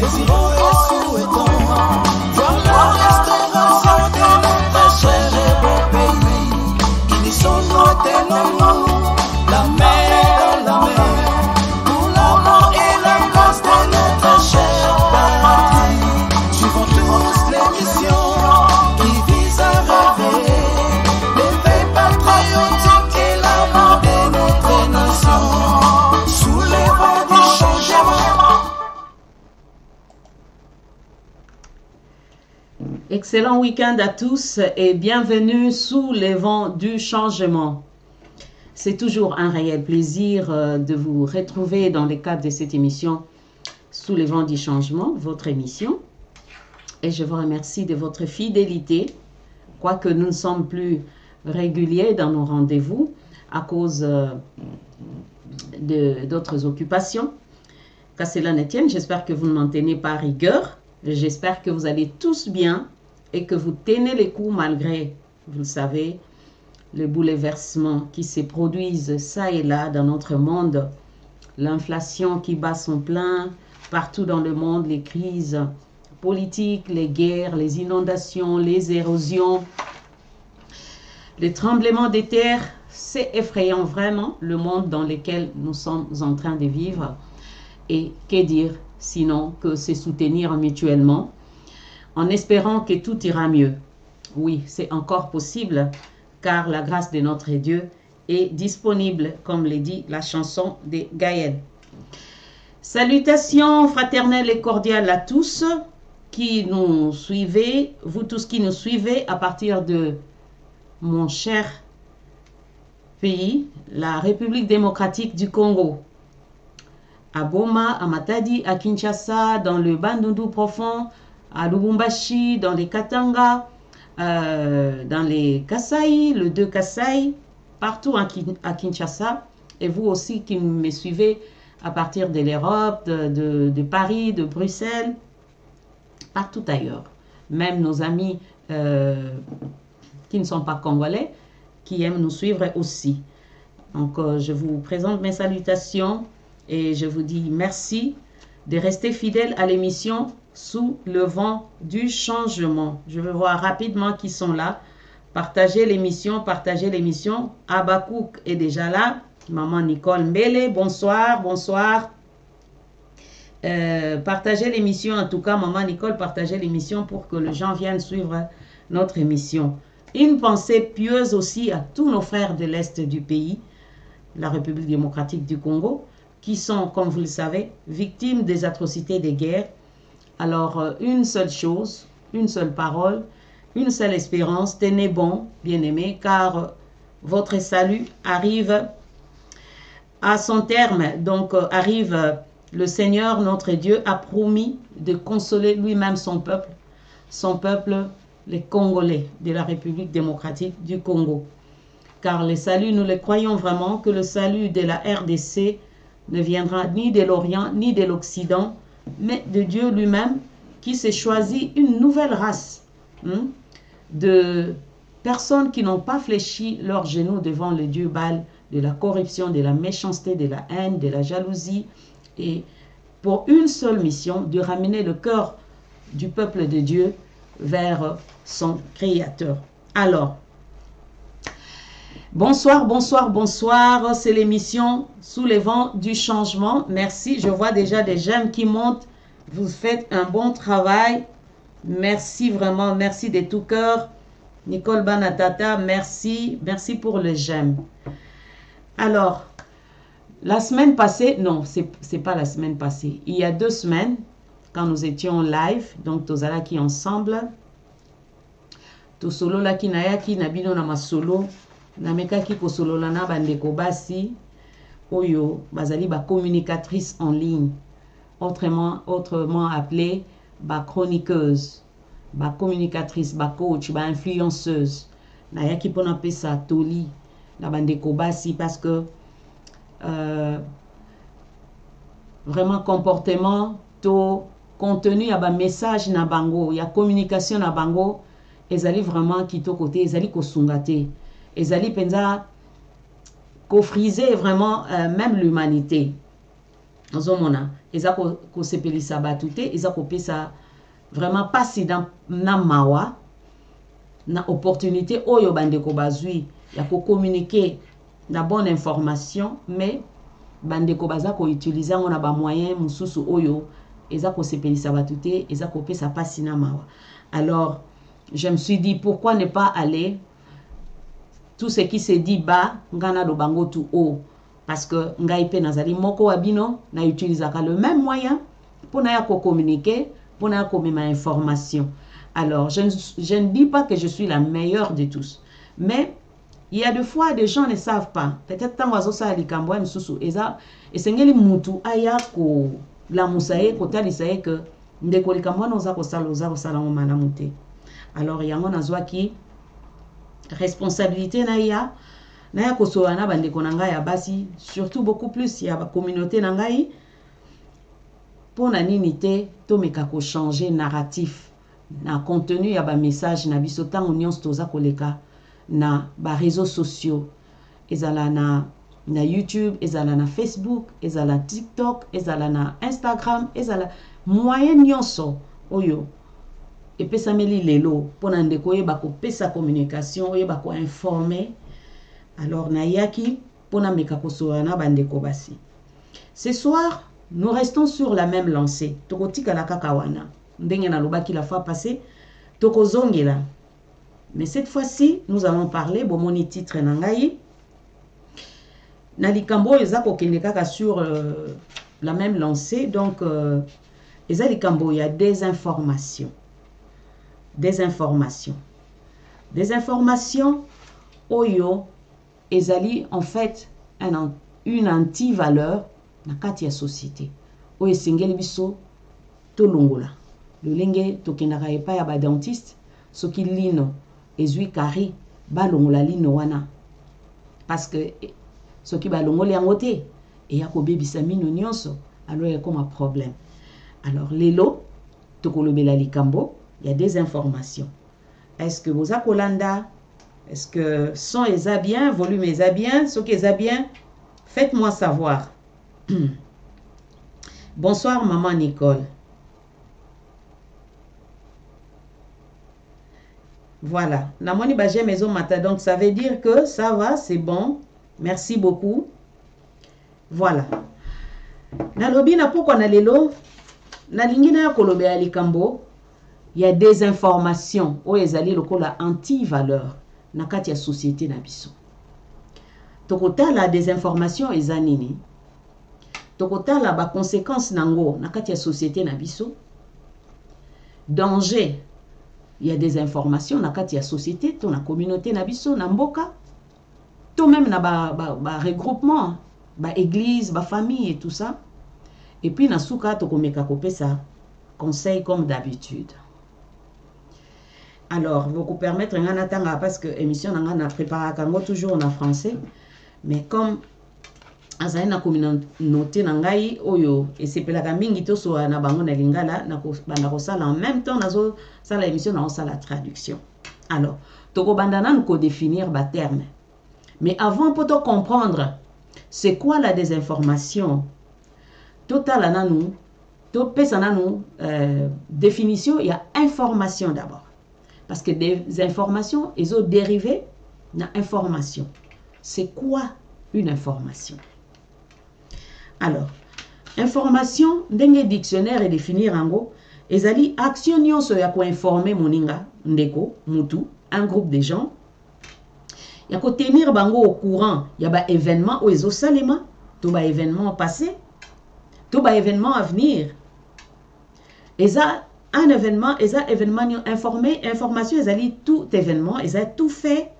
désirons et souhaitons voir la restauration de notre cher et beau pays. Unissons-nous, tenons-nous la main dans la main pour l'amour et la cause de notre cher patrie. Suivons tous l'émission qui vise à réveiller l'éveil patriotique et l'amour de notre nation. Sous les vents du changement. Excellent week-end à tous et bienvenue sous les vents du changement. C'est toujours un réel plaisir de vous retrouver dans le cadre de cette émission Sous les vents du changement, votre émission. Et je vous remercie de votre fidélité, quoique nous ne sommes plus réguliers dans nos rendez-vous à cause d'autres occupations. Qu'à cela ne tienne, j'espère que vous ne m'en tenez pas rigueur. J'espère que vous allez tous bien et que vous tenez les coups malgré, vous le savez, les bouleversements qui se produisent ça et là dans notre monde, l'inflation qui bat son plein partout dans le monde, les crises politiques, les guerres, les inondations, les érosions, les tremblements de terre. C'est effrayant vraiment le monde dans lequel nous sommes en train de vivre. Et que dire sinon que se soutenir mutuellement en espérant que tout ira mieux. Oui, c'est encore possible car la grâce de notre Dieu est disponible, comme le dit la chanson de Gaël. Salutations fraternelles et cordiales à tous qui nous suivez, vous tous qui nous suivez à partir de mon cher pays, la République démocratique du Congo. À Boma, à Matadi, à Kinshasa, dans le Bandundu profond, à Lubumbashi, dans les Katanga, dans les Kasai, le 2 Kasai, partout à Kinshasa. Et vous aussi qui me suivez à partir de l'Europe, de Paris, de Bruxelles, partout ailleurs. Même nos amis qui ne sont pas congolais, qui aiment nous suivre aussi. Donc, je vous présente mes salutations et je vous dis merci de rester fidèle à l'émission Sous le vent du changement. Je veux voir rapidement qui sont là. Partagez l'émission, partagez l'émission. Abakouk est déjà là. Maman Nicole Mbele, bonsoir, bonsoir. Partagez l'émission, en tout cas, Maman Nicole, partagez l'émission pour que les gens viennent suivre notre émission. Une pensée pieuse aussi à tous nos frères de l'Est du pays, la République démocratique du Congo, qui sont, comme vous le savez, victimes des atrocités des guerres. Alors, une seule chose, une seule parole, une seule espérance, tenez bon, bien-aimés, car votre salut arrive à son terme. Donc, arrive le Seigneur, notre Dieu, a promis de consoler lui-même son peuple, les Congolais de la République démocratique du Congo. Car le salut, nous le croyons vraiment, que le salut de la RDC ne viendra ni de l'Orient, ni de l'Occident, mais de Dieu lui-même, qui s'est choisi une nouvelle race de personnes qui n'ont pas fléchi leurs genoux devant le Dieu Baal, de la corruption, de la méchanceté, de la haine, de la jalousie, et pour une seule mission, de ramener le cœur du peuple de Dieu vers son Créateur. Alors, bonsoir, bonsoir, bonsoir. C'est l'émission Sous les vents du changement. Merci. Je vois déjà des j'aime qui montent. Vous faites un bon travail. Merci vraiment. Merci de tout cœur. Nicole Banatata, merci. Merci pour le j'aime. Alors, la semaine passée, non, c'est pas la semaine passée. Il y a 2 semaines, quand nous étions live, donc tozala qui ensemble, to solo la ki na yaki na bino na masolo, na meka ki ko solo la na bandeko basi, oyo bazali ba communicatrice en ligne, autrement appelée ba chroniqueuse, ba communicatrice, ba coach, ba influenceuse. Na yaki pona pesa toli na bandeko basi parce que vraiment comportement to contenu ya ba message na bango ya communication na bango ezali vraiment kito côté ezali ko sungate ezali penza ko friser vraiment même l'humanité. ozomona eza ko sepelisa batute eza ko pesa vraiment pasi na mawa na opportunité oyo bandeko bazui ya ko communiquer na bonne information mais bandeko baza ko utiliser ngona ba moyen mususu oyo eza ko sepelisa batute eza ko pesa pasi na mawa. Alors je me suis dit pourquoi ne pas aller tout ce qui se dit bas ngana do bango tout haut, parce que ngai pe nazali moko wabino na utilisaka le même moyen pour na ya ko communiquer, pour na ya ko mema information. Alors je ne dis pas que je suis la meilleure de tous, mais il y a des fois des gens ne savent pas, peut-être tant wazo sa likambo msusu eza esengeli mutu aya ko la musaye ko talisaye que ndeko likambo na za ko sala ngoma mute. Alors yango nazwa ki responsabilité na ya kosoa na bandeko na ngai ya basi, surtout beaucoup plus ya ba communauté na ngai, pona nini te to meka ko changer narratif na contenu ya ba message na biso tango nyonso toza koleka na ba réseaux sociaux, ezala na YouTube, ezala na Facebook, ezala TikTok, ezala na Instagram, ezala moyen nyonso oyo epesameli lelo pona ndeko yeba ko pesa communication yeba ko informer. Alors na yaki pona meka kosoa na bandeko basi. Ce soir nous restons sur la même lancée, tokotika la kakawana ndenge na lobaki la fois passée tokozongela, mais cette fois-ci nous allons parler bomoni titre na ngai na likambo eza ko kende kaka sur la même lancée. Donc eza likambo ya désinformation oyo ezali en fait une anti-valeur na kati ya société oyo esengeli biso tolongola lolenge tokendaka epai ya badentiste soki lino ezwi kari balongola lino wana, parce que soki balongoli yango te eya kobebisa mino nyonso, alors ya koma problème. Alors lelo tokolobela likambo il y a des informations. Est-ce que vous avez kolanda? Est-ce que son est bien, volume est bien, ce qui est bien? Faites-moi savoir. Bonsoir maman Nicole. Voilà. La moni baje maison mata, donc ça veut dire que ça va, c'est bon. Merci beaucoup. Voilà. Na lobina pourquoi na lelo na lingina ya kolobe ya likambo. Il y a des informations où ezali lokola anti-valeur na kati ya société na biso. Tokotala des informations ezanini. Tokotala ba conséquences nango na kati ya société na biso. Danger. Il y a des informations na kati ya société, to na communauté na biso na mboka. To même na ba regroupement, ba église, ba famille et tout ça. Et puis na suka tokomeka kopesa conseil comme d'habitude. Alors, vous vous permettre de parce que l'émission n'a préparé toujours en français, mais comme azaï na communauté nangai oyo et c'est pela mingi to so na bango na lingala na ko banda ko sala en même temps nazo sala émission na sala traduction. Alors, toko bandana nous ko définir ba terme. Mais avant pour te comprendre c'est quoi la désinformation, total ananou, to pesa nanou définition, il y a information d'abord. Parce que des informations, ils ont dérivé d'une information. C'est quoi une information? Alors, information, dans le dictionnaire et définir en gros, ezali action nyonso ya ko informer moninga, ndeko, mutu, un groupe de gens. Ya ko tenir bango au courant, ya ba événement ou ezo salema, to ba événement passé, to ba événement à venir. Eza un événement, information, ezali tout événement, ezali tout fait,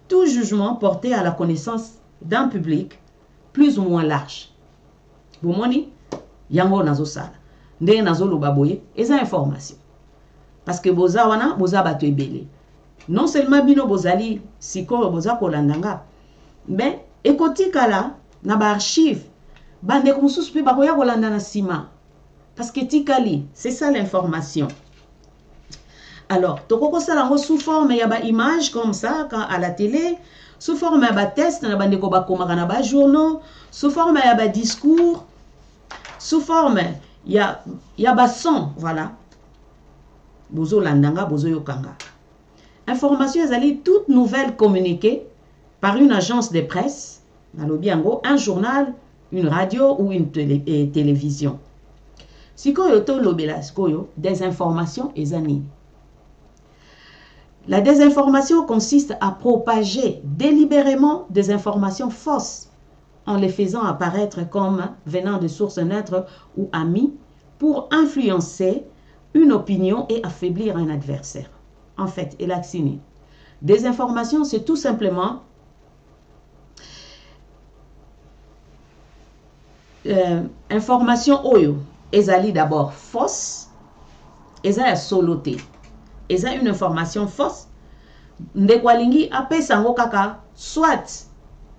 tout jugement porté à la connaissance d'un public plus ou moins large. Bomoni, yango nazo sala. Ndenge nazo loba boye, eza information. Parce que boza wana, boza bato ebele. Non seulement bino bozali, siko boza kolandanga, mais ekotika la, na ba archive, bande kumususu pe bakoya kolanda na sima. Parce que tikali, c'est ça l'information. Alors, toko sala ngo sous forme ya ba image comme ça quand à la télé, sous forme ya ba test na bande ko ba komaka na ba journaux, sous forme ya ba discours, sous forme, il y a basson, voilà. Bozo landanga, bozo yokanga. Information ezali toute nouvelle communiquée par une agence de presse, un journal, une radio ou une télévision. Sikoyo to lobela sikoyo, désinformation ezani. La désinformation consiste à propager délibérément des informations fausses en les faisant apparaître comme venant de sources neutres ou amies pour influencer une opinion et affaiblir un adversaire. En fait, Elaxini. Désinformation, c'est tout simplement information oyo. Ezali d'abord fausse, ezali soloté. Ezali une information fausse. Ndekwalingi ape sango kaka soit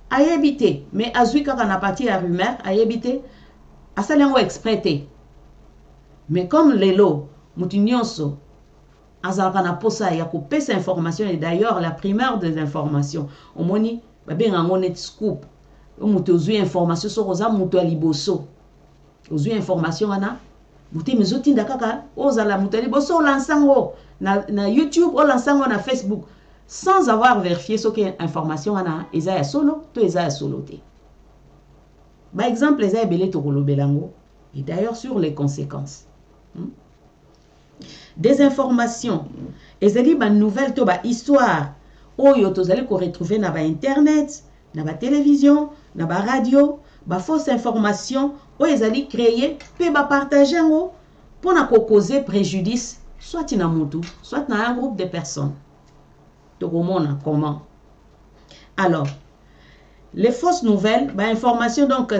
ayebite, mais azui kaka na parti à rumeur, ayebite, asalengo exprès. Mais comme lelo, mutinyonso, azalaka na posa ya kopesa information, et d'ailleurs la primeur des informations, omoni, babengango net scoop, mutu ozui information, so roza mutu aliboso, ozui information wana, mutu mezotinda kaka, ozala mutu aliboso, lansango, na YouTube, o lansango na Facebook, sans avoir vérifié ce que information wana, eza ya solo, to eza ya soloté. Par exemple, eza ya belé tokolo belango, et d'ailleurs sur les conséquences. Des informations, ezali ba nouvelle to ba histoire, oyo tozali ko retrouver na ba internet, na ba télévision, na ba radio, ba fausse information, oyo ezali créer, pe ba partager ngo, pour na ko causer préjudice, soit na mutu, soit na un groupe de personnes. Tokomona comment. Alors, les fausses nouvelles, ba information donc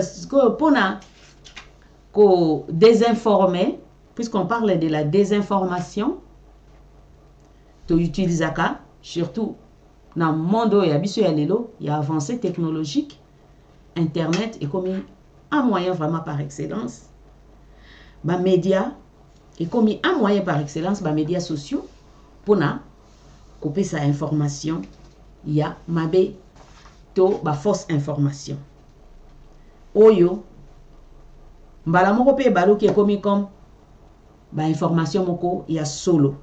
pour na ko désinformer, puisqu'on parle de la désinformation, tu utilises ça, surtout dans le monde où il y a avancée technologique, Internet est comme un moyen vraiment par excellence. Les médias est comme un moyen par excellence, les médias sociaux, pour couper sa information, il y a mabé to ba fausse information. Oyo, mbala moko pe balo qui est comme ba information moko ya solo.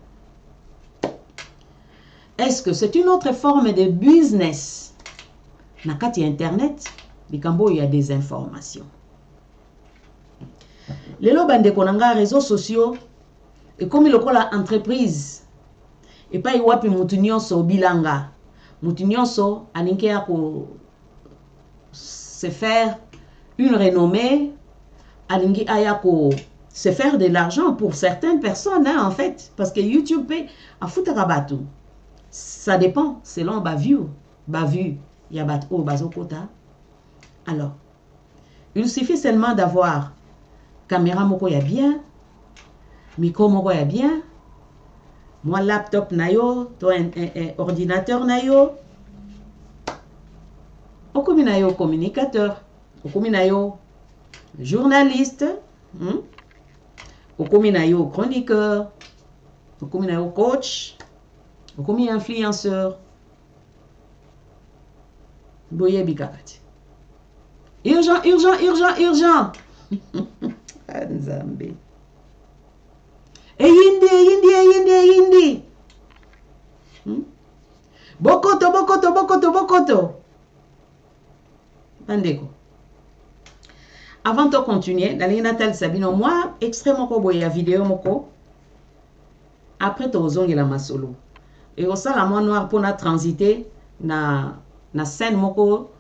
Est-ce que c'est une autre forme de business? Na kati internet, bikambo il y a des informations. Lelo bande konanga réseaux sociaux et comme lokola entreprise et pas iwapi mutu nyonso bilanga. Mutu nyonso aninke ya ko se faire une renommée, aningi aya ko se faire de l'argent pour certaines personnes, hein, en fait. Parce que YouTube peut à foutre à tout. Ça dépend selon ma vue. Il y a battu bazokota. Alors, il suffit seulement d'avoir caméra moko ya bien, micro moko ya bien, moi laptop nayo, toi un ordinateur nayo, okomi nayo communicateur, okomi nayo journaliste, okomi nayo chroniqueur, okomi nayo coach, okomi influenceur. Boye bikakati. Urgent, urgent, urgent, urgent. Nzambe. Yindi. Bokoto. Bandeko. Avant de continuer, dans les Natal Sabino, moi, extrêmement boya vidéo moko. Après, tu as la masolo. Et au sein, la moi noir pour na transiter na scène moko,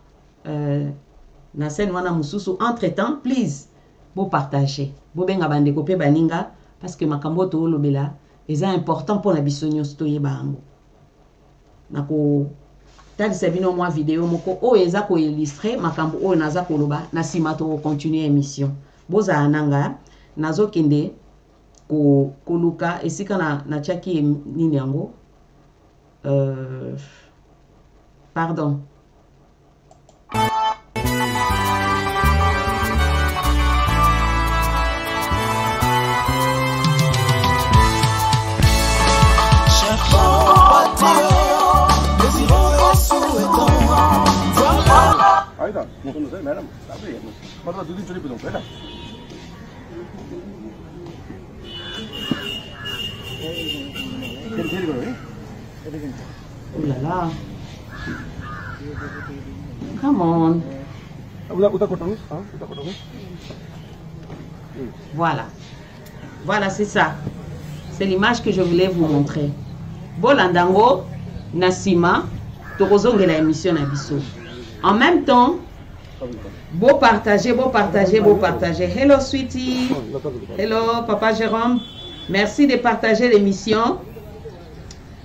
na scène wana mususu. Entre-temps, please, vous partagez. Vous benga bandeko pe baninga, parce que makambo to lobela, c'est important pour la bisonyo stoye bango. Nako tali sabino moi vidéo moko o eza ko illustrer makambo o naza ko loba na sima to continuer émission. Boza ananga nazo kende ko luka esika na chaki nini yango pardon. 아니다. 뭐 근데 매는 나도 얘는 맞아 두기 줄이 부정 되나? Oh là là. Come on. Voilà. Voilà, c'est ça. C'est l'image que je voulais vous montrer. Bolandango, Nassima, Torozonge la émission Nabiso. En même temps, beau partager, beau partager, beau partager. Hello, sweetie. Hello, papa Jérôme. Merci de partager l'émission.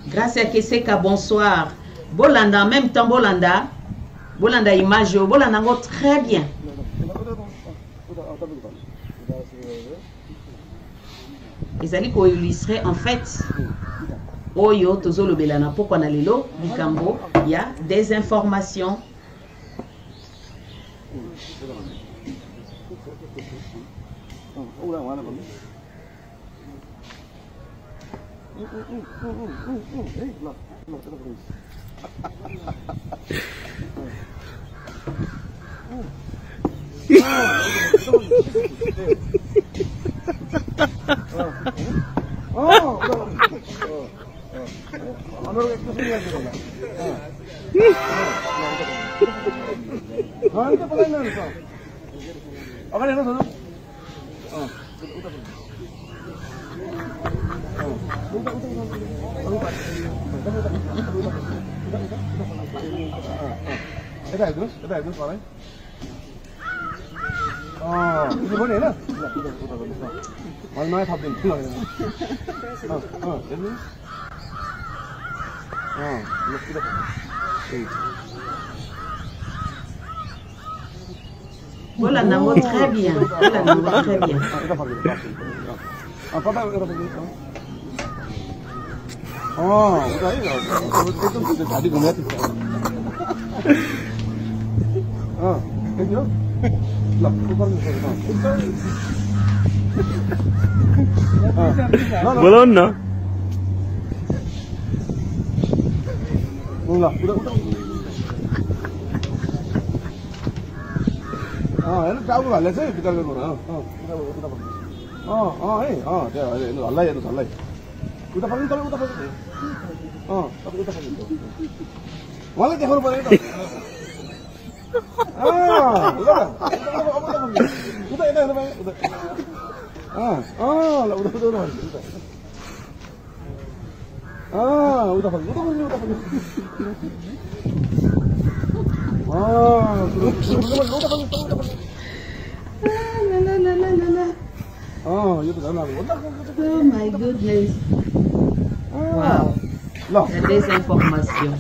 Grâce à Keseka, bonsoir. Bolanda, en même temps, Bolanda. Bolanda image, Bolandango très bien. Les alliés pour illustrer en fait. Oyo, Tozo le Belana, pourquoi on a l'élo, Likambo, il y a des informations. Voilà, Nango très bien. Voilà, Nango très bien. Belum no? Udah. Ini tahu lah, lesnya kita lihat dia, Allah ya, Allah. Udah pakai kalau udah pakai. Tapi udah pakai itu. Malah dia harus pakai itu. Udah. Udah ini udah. Lah udah. Udah pakai. Oh my goodness. Wow. Il y a des informations.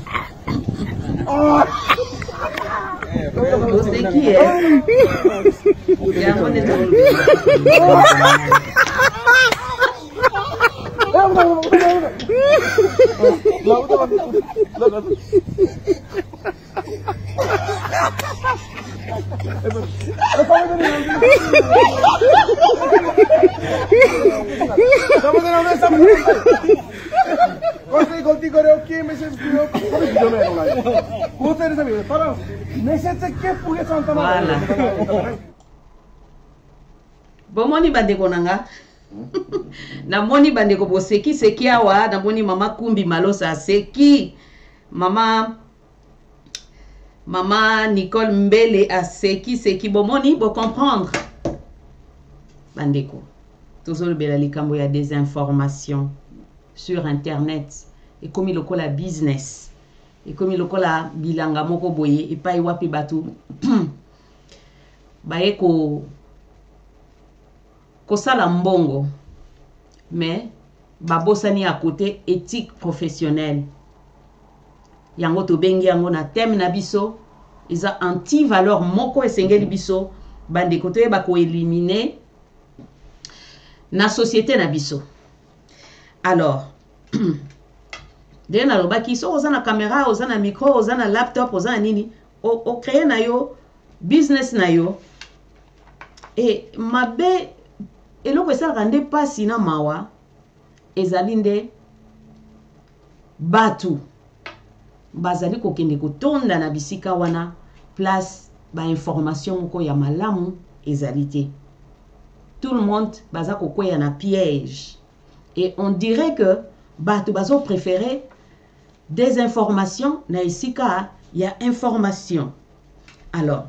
C'est qui est? Il y a un bon Bomoni bandeko nanga. Na moni bandeko boseki seki awa, na moni mama Kumbi Malosa seki. Mama Nicole Mbele a seki bomoni bo comprendre. Bandeko. Toujours le belali kambo ya des informations sur internet et comme il la business et comme il la bilanga moko boye et pas wapi batu baye ko sala mbongo mais babosani à côté éthique professionnelle yango to bengi yango na thème na biso isa anti valeur moko esengeli biso bande kote ba ko éliminer na société na biso. Alors dena loba ki so ozana caméra ozana micro ozana laptop ozana nini o créer na yo business na yo et mabe eloko esalaka nde pasi na mawa ezali nde batu bazali kokende kotonda na bisika wana place ba information moko ya malamu ezali te. tout le monde baza kokwea un piège. Et on dirait que bato bazo préféré des informations, na isika il y a information. Alors,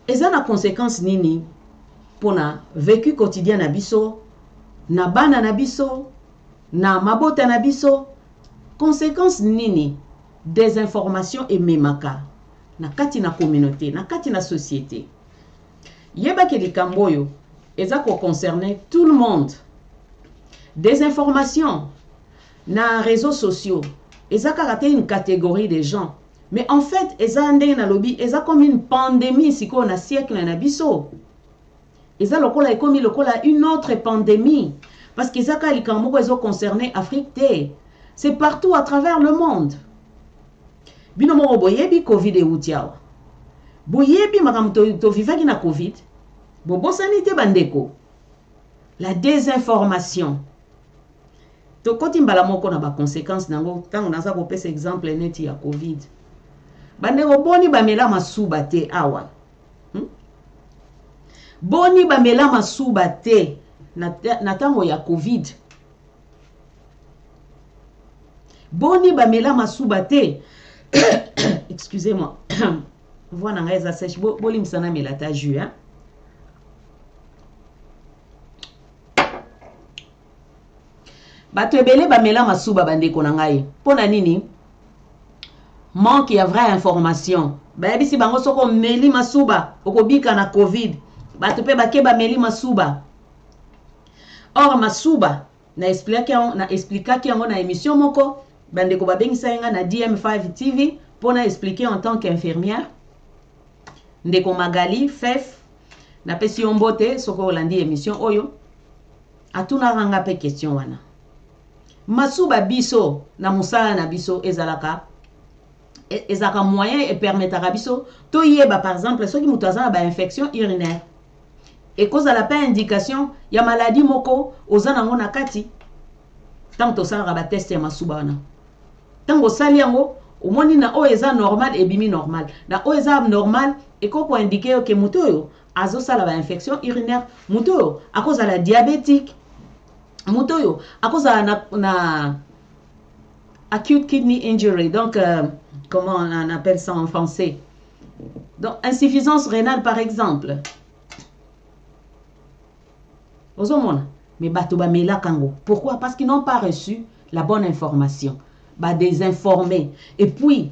eza na conséquence nini pona vécu quotidien na biso, na bana na biso, na mabota na biso, conséquence nini des informations et memaka na kati na communauté, na kati na société. Yeba ke likambo oyo eza ko concerner tout le monde. Des informations na réseaux sociaux, eza karaté une catégorie de gens. Mais en fait, eza ndenge na lobby, eza comme une pandémie siko na siècle na biso. Eza lokola ekomi lokola une autre pandémie. Parce que eza ka likambo ko ezo concerner Afrique te. C'est partout à travers le monde. Bino mo boyebi Covid eutiawa. Boyebi makamto to vivaki na Covid. Bobo sanité bandeko. La désinformation. To koti mbala moko na ba conséquences nango tango naza ko pesa exemple neti ya Covid. Bandeko boni bamela masuba te awa. Boni bamela masuba te na tango ya Covid. Boni bamela masuba te. Excusez-moi. Voilà nga eza sèche boli msana melata jus hein. Bato ebele bamela masuba bandeko na ngai. Pona nini? Manque ya vraie information. Bayebisi bango soko meli masuba okobika na Covid. Bato pe bakeba meli masuba. Or masuba na explikaki yango na émission moko bandeko babengisa yenga na DM5 TV pona expliquer en tant qu'infirmière. Ndeko Magali Fef na pesi yombote soko olandi émission oyo. Atuna ranga pe question wana. Masuba biso na musala na biso ezalaka moyen et permettra biso to yeba par exemple ceux qui mutaza ba infection urinaire et cause la pas indication ya maladie moko ozana ngona kati tant to sala ba test ya masuba wana tango sali yango omoni na o eza normal et bimi normal na o eza abnormal et ko ko indiquer que mutoyo azo sala ba infection urinaire mutoyo à cause de la diabétique mutoyo à cause na acute kidney injury donc comment on appelle ça en français? Donc, insuffisance rénale, par exemple. Mais Batoba Mela Kango. Pourquoi? Parce qu'ils n'ont pas reçu la bonne information. Bah, désinformés. Et puis,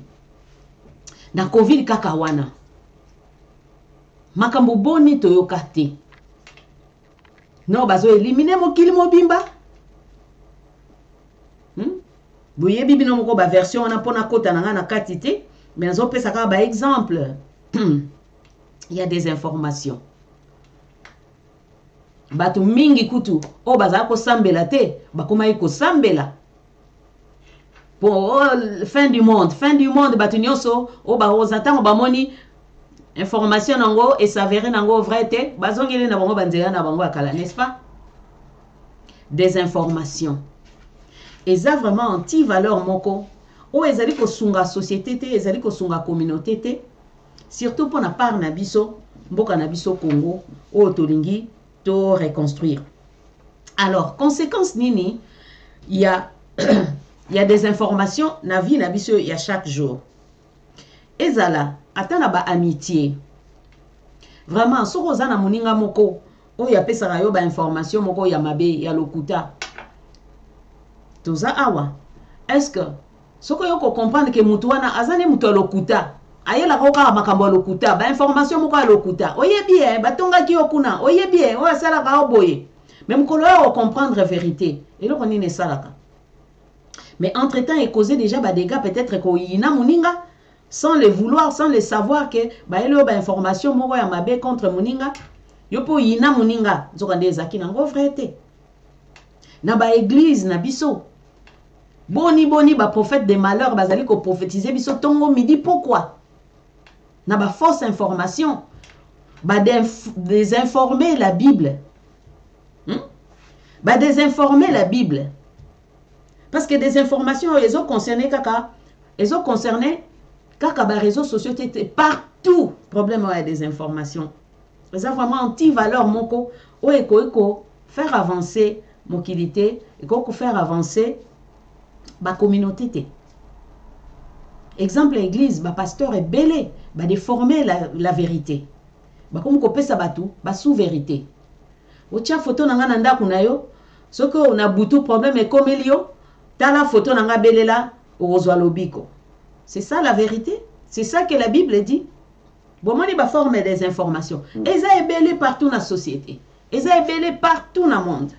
dans Covid Kakawana, Makambo Boni Toyokate. Non, bazo éliminer mon kilimo bimba. Boye bibi no moko ba version on a pona kota na katite mais on peut ça ba exemple. Il y a des informations. Batu mingi kutu o baza ko sambela te bakoma iko sambela. Pour fin du monde batu nyonso o ba ozata ba moni information nango et s'avérer nango vrai te bazongeli na bango banzela na bango akala, n'est-ce pas? Des informations. Et ça vraiment anti-valeur moko. O ezali ko sunga société te, ezali ko sunga communauté te. Surtout pour na part na biso, mboka na biso Congo, o tolingi to reconstruire. Alors, conséquence nini, il y a des informations na vie na biso il y a chaque jour. Ezala atana ba amitié. Vraiment soko za na moninga moko, o ya pesa yo ba information moko ya mabe ya lokuta. Toza awa. Est-ce que soko yoko comprendre que mutu wana azane mutu lokuta ayela koka makambo lokuta ba information moko lokuta oyebi batonga ki okuna oyebi o sala ka oboye même ko lo comprendre vérité et lo konine salaka mais entre-temps il causait déjà ba dégâts peut-être ko yina muninga sans le vouloir sans le savoir que ba elo ba information moko ya mabe contre muninga yo po yina muninga nzokande ezaki nango vérité na ba église na biso boni ba prophète des malheurs bazali ko prophétiser biso tongo midi pourquoi na ba fausse information ba désinformer la Bible ba désinformer la Bible parce que des informations elles ont concerné kaka ba réseaux sociaux partout problème ouais des informations ça vraiment anti-valeur moko o eko faire avancer mokilité eko faire avancer ba communauté. Exemple église ba pasteur est belé ba déformer la vérité. Ba comme ko pesa batu ba sous vérité. O tia photo nanga na ndako na yo soko on a butu problème et comme elio tala photo nanga belela ozwa lobiko. C'est ça la vérité? C'est ça que la Bible dit. Bon, moi, il va former des informations. Et ça est belé partout dans la société. Et ça est belé partout dans le monde.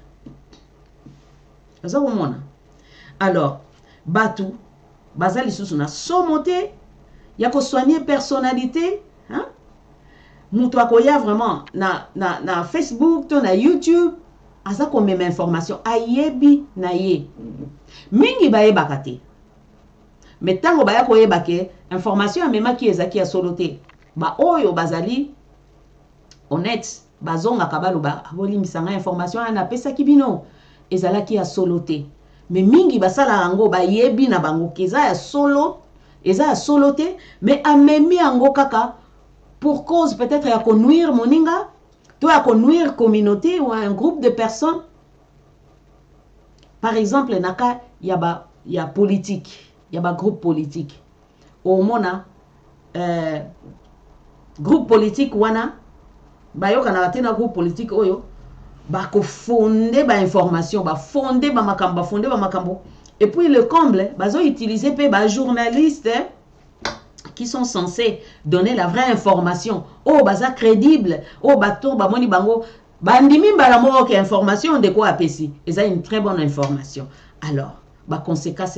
Ça, alors, Batou, Bazali Sousouna, somoté, il y a que soigner personnalité. Hein? Moutoua koya vraiment na Facebook, na YouTube, à ça qu'on met information. Ayebi na ye. Mingi baye bakate. Mais tant que baya koye bake, information même qui ezaki a soloté. Ba oyo bazali honnête bazonga kabalo ba aboli misanga information ana pesa kibino ezala ki a soloté. Mais mingi basala yango ba yebi na bango keza ya solo, eza ya soloté, mais amemi yango kaka pour cause peut-être ya ko nuire moninga, to ya ko nuire communauté ou un groupe de personnes. Par exemple naka ya politique. Il y a un groupe politique. Au mona groupe politique wana ba yo kana tena groupe politique oyo ba ko fonder ba information ba fonder ba makambo et puis le comble bazo utiliser pe ba journalistes qui sont censés donner la vraie information. Oh baza crédible, oh bato ba moni bango bandimi mbala moko ke information de quoi apesi. Et ça une très bonne information. Alors ba conséquence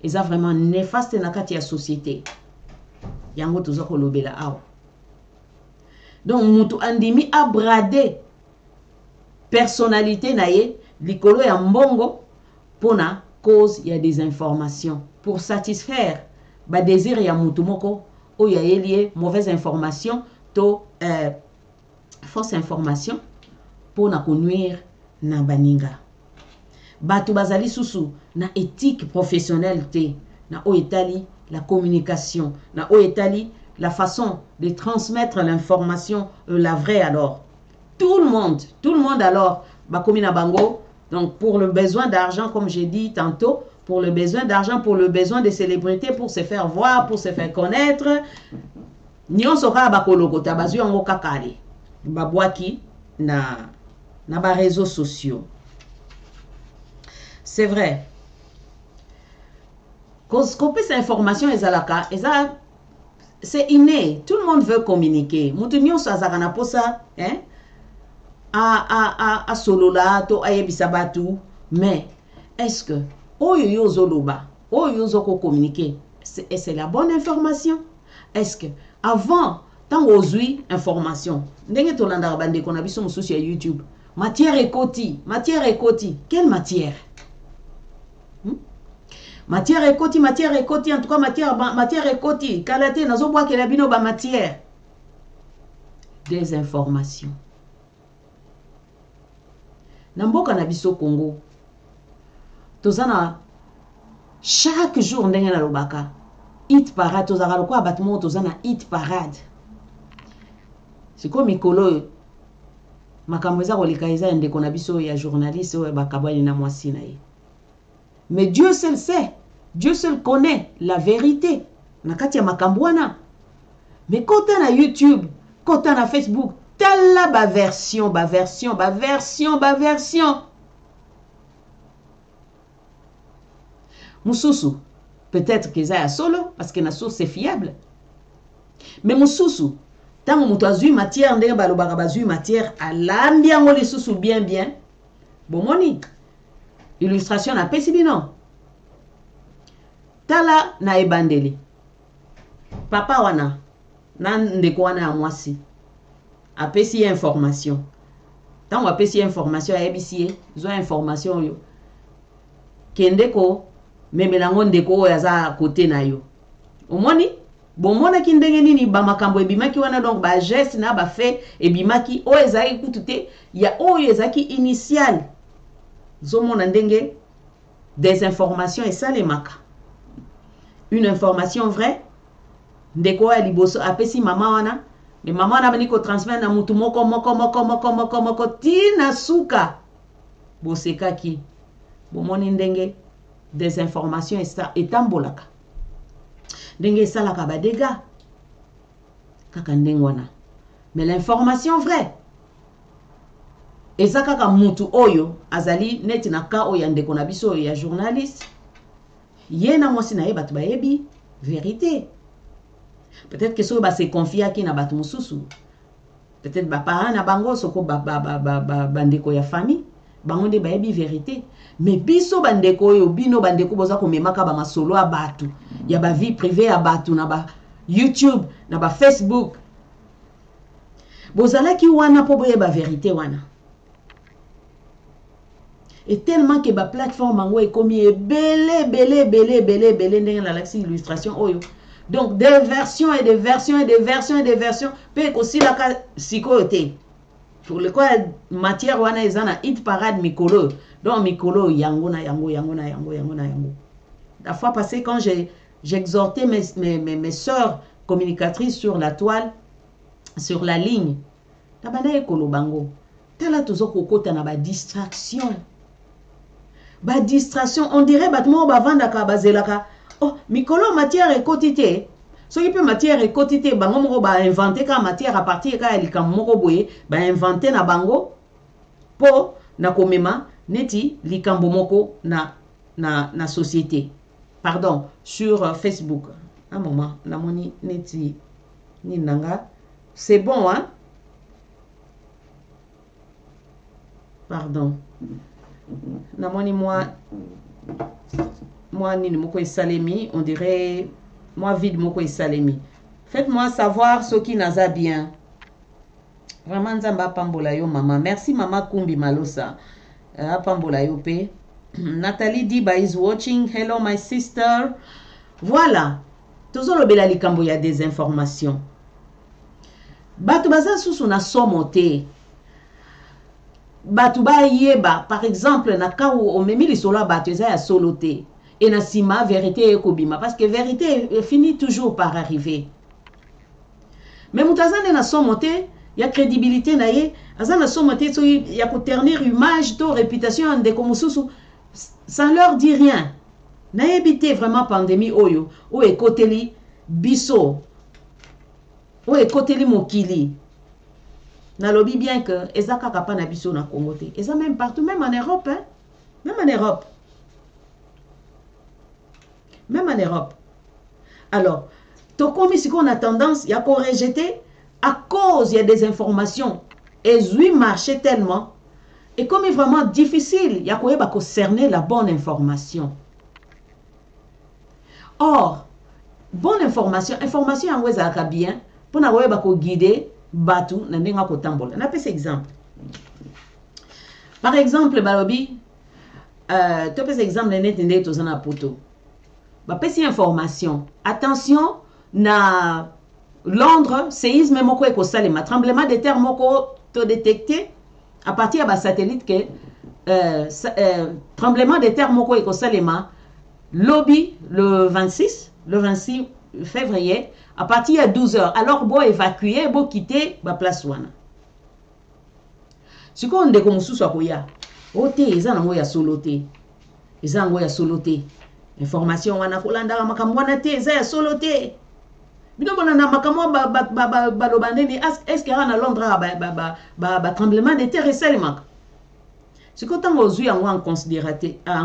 eza vraiment néfaste na kati ya société yango tozo ko lobela awa. Donc mutu andimi a brader personnalité na ye likolo ya mbongo pona cause ya des informations pour satisfaire ba désir ya mutu moko o ya lié mauvaise information to fausse information pona ko nuire na baninga. Batu bazali susu na éthique professionnelle te na o etali la communication na o etali la façon de transmettre l'information la vraie. Alors tout le monde alors bakomi na bango. Donc pour le besoin d'argent, comme j'ai dit tantôt, pour le besoin d'argent, pour le besoin de célébrité, pour se faire voir, pour se faire connaître, nyonso ka bakolokota bazui yango kakale babwaki na ba réseaux sociaux. C'est vrai. Qu'on peut cette information c'est inné. Tout le monde veut communiquer. Moutounion sa zakana posa, hein? A solola to ayebisa batu. Mais est-ce que oyo zoloba, oyo zoko communiquer, c'est la bonne information? Est-ce que avant tant ozui information, ndenge to landa bande qu'on a biso mususu sur YouTube, matière ekoti. Quelle matière? Matière ekoti, en tout cas matière ekoti. Kalate nazo bois que la bino ba matière. Des informations. Namboka na biso Congo. Tozana chaque jour ndenge na lobaka. Hit parade tozaka lokwa batmo tozana hit parade. C'est comme mikolo makambo eza koleka eza ndeko na biso ya journaliste o bakabwani na mwasi na ye. Mais Dieu seul sait, Dieu seul connaît la vérité. Nakati ya makambwana. Mais quand on a YouTube, quand on a Facebook, tala ba version. Mususu, peut-être que ça solo parce que na source c'est fiable. Mais mususu, tant mutu azui matière ndenge balobaka bazui matière alambi yango lisusu bien. Bomoni. Illustration na pesibino. Tala na ebandeli. Papa wana na ndeko wana ya mwasi. Apesi information. Tant apesi information ya ebisi zo information yo. Kendeko memelango ndeko ya za côté na yo. Omoni bomona kindenge nini ba makambo ebimaki wana donc ba geste na ba fait ebimaki o ezaki kutute ya o ezaki initial. Zomona ndenge des informations et ça les maka. Une information vraie ndeko ya liboso apesi mama wana mais maman na bani ko transmettre na mutu moko tina suka boseka ki bomoni ndenge des informations etambolaka ndenge esalaka badega kaka ndenge wana mais l'information vraie eza kaka mutu oyo azali neti na ka oyo ndeko na biso oyo ya journaliste ye na mwasi na ye bato bayebi vérité. Peut-être que so ba se confia ki na bato mususu, peut-être ba parents na bango soko bandeko ya famille bango nde bayebi vérité. Mais biso bandeko oyo bino bandeko boza ko memaka ba masolo a bato ya ba vie privée ya bato na ba YouTube na ba Facebook bozala ki wana po boyeba vérité wana. Et tellement que ba plateforme ango e komi belé ndenge la laxi illustration oyo. Donc des versions et des versions et des versions et des versions pe aussi la ka sikote. Pour le quoi matière wana ezana hit parade mikolo. Donc mikolo yango. La fois passée quand j'exhortais mes sœurs communicatrices sur la toile, sur la ligne. Tabana ekolo bango. Tala tozo kokota na ba distraction. Ba distraction, on dirait battement ba vandaka bazelaka. Oh, mikolo matière et quotité. Ce qui peut matière et quotité, bango moko ba inventer ka matière à partir ka likam moko boye, ba inventer na bango po na komema neti likambo moko na société. Pardon, sur Facebook. Un moment, na moni neti ni nanga. C'est bon hein? Pardon. Namoni moi nini moko esalemi, on dirait moi vide moko esalemi. Faites-moi savoir ce qui naza bien. Vraiment nzamba pambola yo maman. Merci maman Kumbi Malosa. Pambola yo pe. Nathalie Diba is watching. Hello my sister. Voilà. Tozolo bela likambo ya des informations. Bato baza susu na somote. Batu ba yeba par exemple na ka o memi lisolo batu eza ya soloté et na sima vérité ekobima parce que vérité finit toujours par arriver. Mais mutazane na somoté ya crédibilité na ye azana somoté so ya ko ternir image to réputation de komususu ça leur dit rien. Na ebité vraiment pandémie oyo o ekoteli biso o ekoteli mokili. Nalobi bien que ezaka kapa na biso na Congo te. Eza même partout, même en Europe, hein? Même en Europe. Même en Europe. Alors, to komi si qu'on a tendance, y a qu'on rejeter à cause il y a des informations. Et oui marché tellement. Et comme il est vraiment difficile, il y a qu'on cerner la bonne information. Or, bonne information en wezaka bien pour na weba ko guider batu na ndenga ko tambola. Na pese exemple. Par exemple, balobi to pese exemple net ndé tozana poto. Ba pese information. Attention na Londres, séisme moko eko salema, tremblement de terre moko to détecté à partir de satellite que tremblement de terre moko eko salema lobby le 26 février à partir de 12h. Alors, bon évacuer, bon quitter la place wana. Si on est comme sous soya, ote, ils ont ya soloté. Ils ont ya soloté. Information wana kolanda makamwana te, ils ont soloté. Bino bona na makamwa balobande ni est-ce qu'il y a na Londres ba tremblement de terre seulement. Si quand on ozui en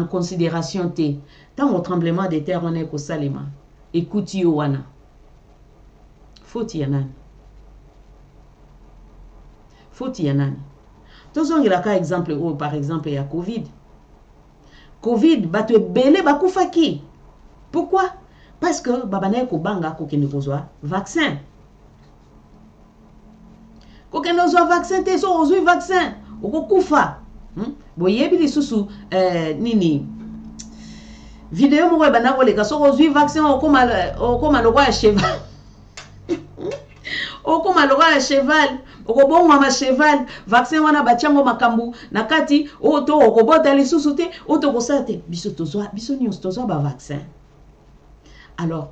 considération te, tant au tremblement de terre on est ko salema. Écoute yo wana. Faut y en a. Tozongi la ka exemple ou par exemple il y a Covid. Covid batu belé bakufa ki. Pourquoi? Parce que babane ko banga ko kene kozwa vaccin. Ko kene kozwa vaccin te so ozwi vaccin oko kufa. Boyebi lisusu nini vidéo mo bana ko le ka so ozwi vaccin okoma lokwa ya cheval. Okoma lokwa ya cheval. Okobonga ma cheval, vaccin wana batiango makambu nakati oto okobota lisusu te oto kosate biso nyos tozwa ba vaccin. Alors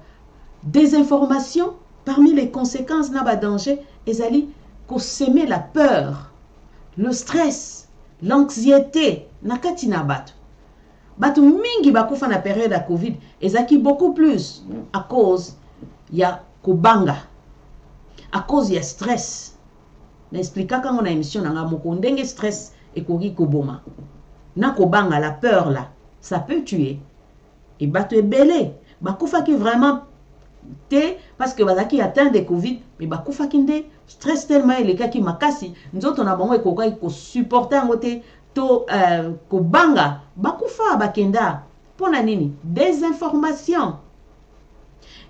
des informations parmi les conséquences na ba danger ezali ko semer la peur, le stress, l'anxiété na kati na bato. Bato mingi bakufa na période ya Covid ezaki beaucoup plus à cause ya kobanga, à cause ya stress. N'explica quand on a émission nanga moko ndenge stress ekoki koboma. Na kobanga, la peur là, ça peut tuer. Et bato ebele bakufa ki vraiment te parce que bazaki atteint de Covid mais bakufa ki nde stress tellement elekaki makasi nzoto na bango ekoka ko supporter ngote to kobanga bakufa bakenda pona nini désinformation.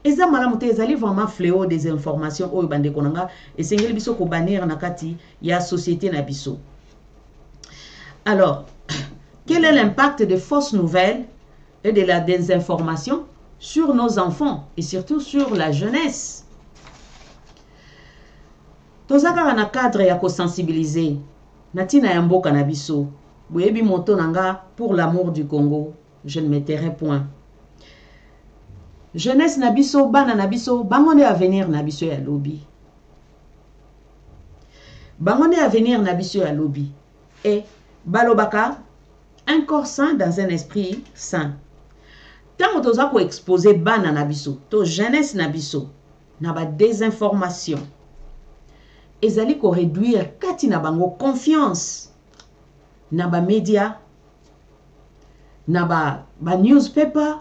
Eza malamu te ezali vraiment fléau des informations oyo bande konanga esengeli biso ko bannir na kati ya société na biso. Alors, quel est l'impact des fausses nouvelles et de la désinformation sur nos enfants et surtout sur la jeunesse? Tozaka na cadre ya ko sensibiliser natina ya mboka na biso. Boyebi moto nanga pour l'amour du Congo, je ne me tairai point. Jeunesse na biso, bana na biso, bangone avenir na biso ya lobby. Bangone avenir na biso ya lobby. Et balobaka, un corps sain dans un esprit sain. Tant que tu as exposé bana na biso, to jeunesse na biso, na ba désinformation. Ezali ko réduire kati na bango confiance na ba média, na ba newspaper,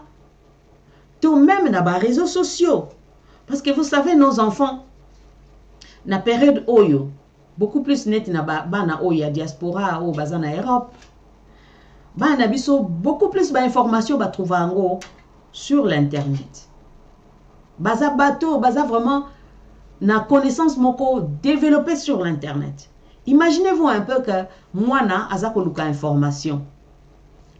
tout même na ba réseaux sociaux. Parce que vous savez, nos enfants, na période oyo, beaucoup plus net na bana oya diaspora ou bazana Europe. Bana biso beaucoup plus d'informations ba trouver ango sur l'internet. Baza bateau, baza vraiment na connaissance moko développée sur l'internet. Imaginez-vous un peu que moi na azako luka information.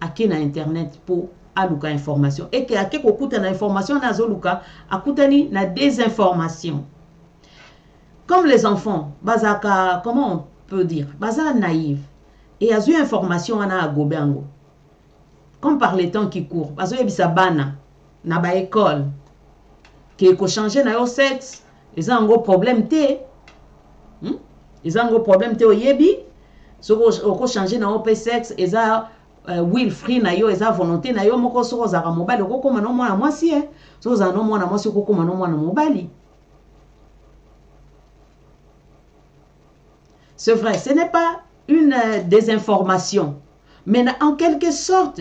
Ake na internet pour aluka information et que ake ko kuta na information na zoluka akutani na désinformation. Comme les enfants, bazaka, comment on peut dire, baza naïf. Et a eu information à gobengo. Comme par les temps qui courent, bazo yebisa bana na ba école qui ko changer na yo sexe, ils ont un gros problème té. Ils ont un gros problème té oyebi, so ko changer na yo sexe, ils ont will free na yo, ils ont volonté na yo moko so za ka mobile ko koma no mwana mwasi eh. So za no mwana mwasi ko koma no mwana mobile. C'est vrai, ce n'est pas une désinformation, mais en quelque sorte,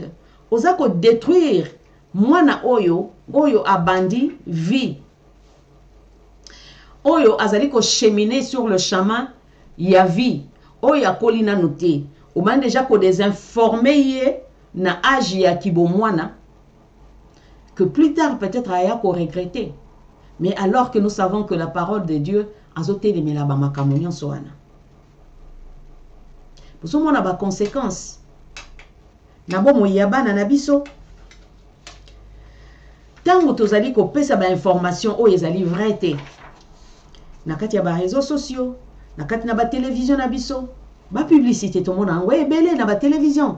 osa ko détruire mwana oyo abandi vie. Oyo azali ko cheminer sur le chemin ya vie. Oyo akolina noté. Ou man déjà ko désinformer na âge ya kibo mwana que plus tard peut-être aya ko regretter. Mais alors que nous savons que la parole de Dieu azote de melaba makamonyon soana. Pour ce moment, on a des conséquences. Nabo moyabana na biso. Tango tozali ko pesa ba information o ezali vrai te. Na kati ya ba réseaux sociaux, na kati na ba télévision na biso, ba publicité to mona ngwe ebele na ba télévision.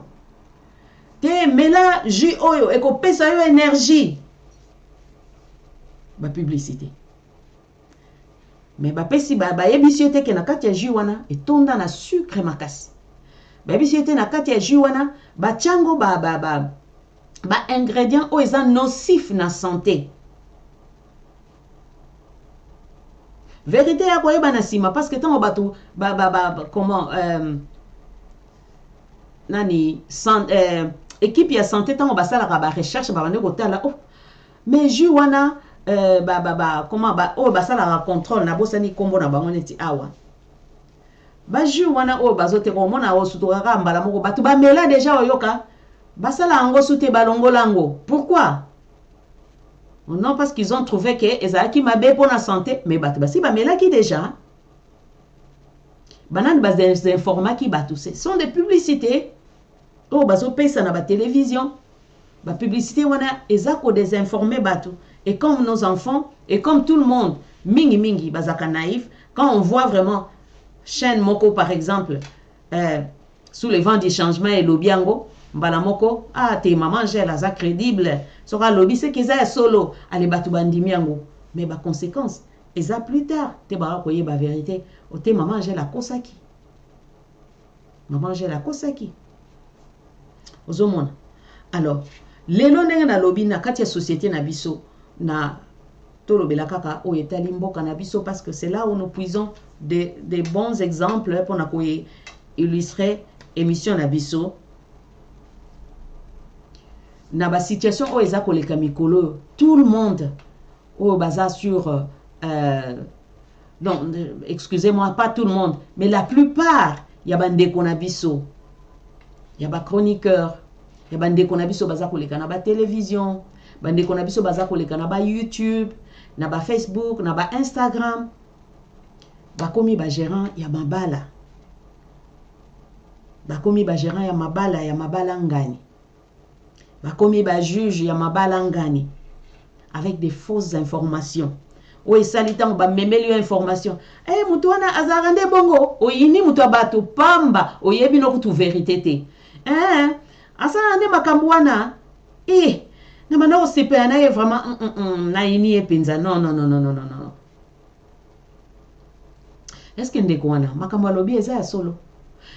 Te mela ju oyo e ko pesa yo énergie. Ba publicité. Mais ba pesi ba yebisi te ke na kati ya ju wana etonda na sucre makasi. Baby si était na kati ya jus wana ba chango ba ingrédients o eza nocif na santé. Vérité ya ko yeba na sima parce que tant batu comment nani équipe ya santé tant ba sala ba recherche ba bande ko tala oh mais jus wana comment ba sala contrôle na bosani kombo na bango neti awa. Baju wana o bazote ko mona o sutoka mbala moko batu ba mela déjà oyoka basala ango sute balongolango. Pourquoi? Non, parce qu'ils ont trouvé que ezaki mabe pour la santé mais batu basi ba mela ki déjà banan bas des informa ki batu ce sont des publicités o bazo pesa na ba télévision ba publicité wana ezako désinformer batu et comme nos enfants et comme tout le monde mingi bazaka naïf quand on voit vraiment chaîne moko par exemple sous le vent du changement et lobiango mbala moko ah te maman j'ai la za crédible sera lobby c'est qu'ils a solo allez batu bandimiango mais ba conséquence Et ça plus tard, tu vas koye ba vérité. O te maman j'ai la kosaki. Maman j'ai la kosaki. Ozomona. Alors, lelo ndenge na lobi na kati ya société na biso na tolobela kaka o etali mboka na biso parce que c'est là où nous puisons des bons exemples pour na koye illustrer émission na biso. Na ba situation o eza koleka mikolo, tout le monde au baza sur non, excusez-moi, pas tout le monde, mais la plupart, il y a bande konabiso, il y a ba chroniqueur, il y a bande konabiso baza koleka na ba télévision, bande konabiso baza koleka na ba YouTube, na ba Facebook, na ba Instagram, ba komi ba gérant ya mabala, ba komi ba gérant ya mabala ngani, ba komi ba juge ya mabala ngani, avec des fausses informations. Oui, salitan ba memeli information. Eh mutuana azarande bongo. O ini mutu abato pamba. O yebi no kutu vérité te. Asana ande makambuana. Na mana o sepe na ye vraiment na ini e penza. Non. Est-ce que ndekwana makambo alobi eza ya solo?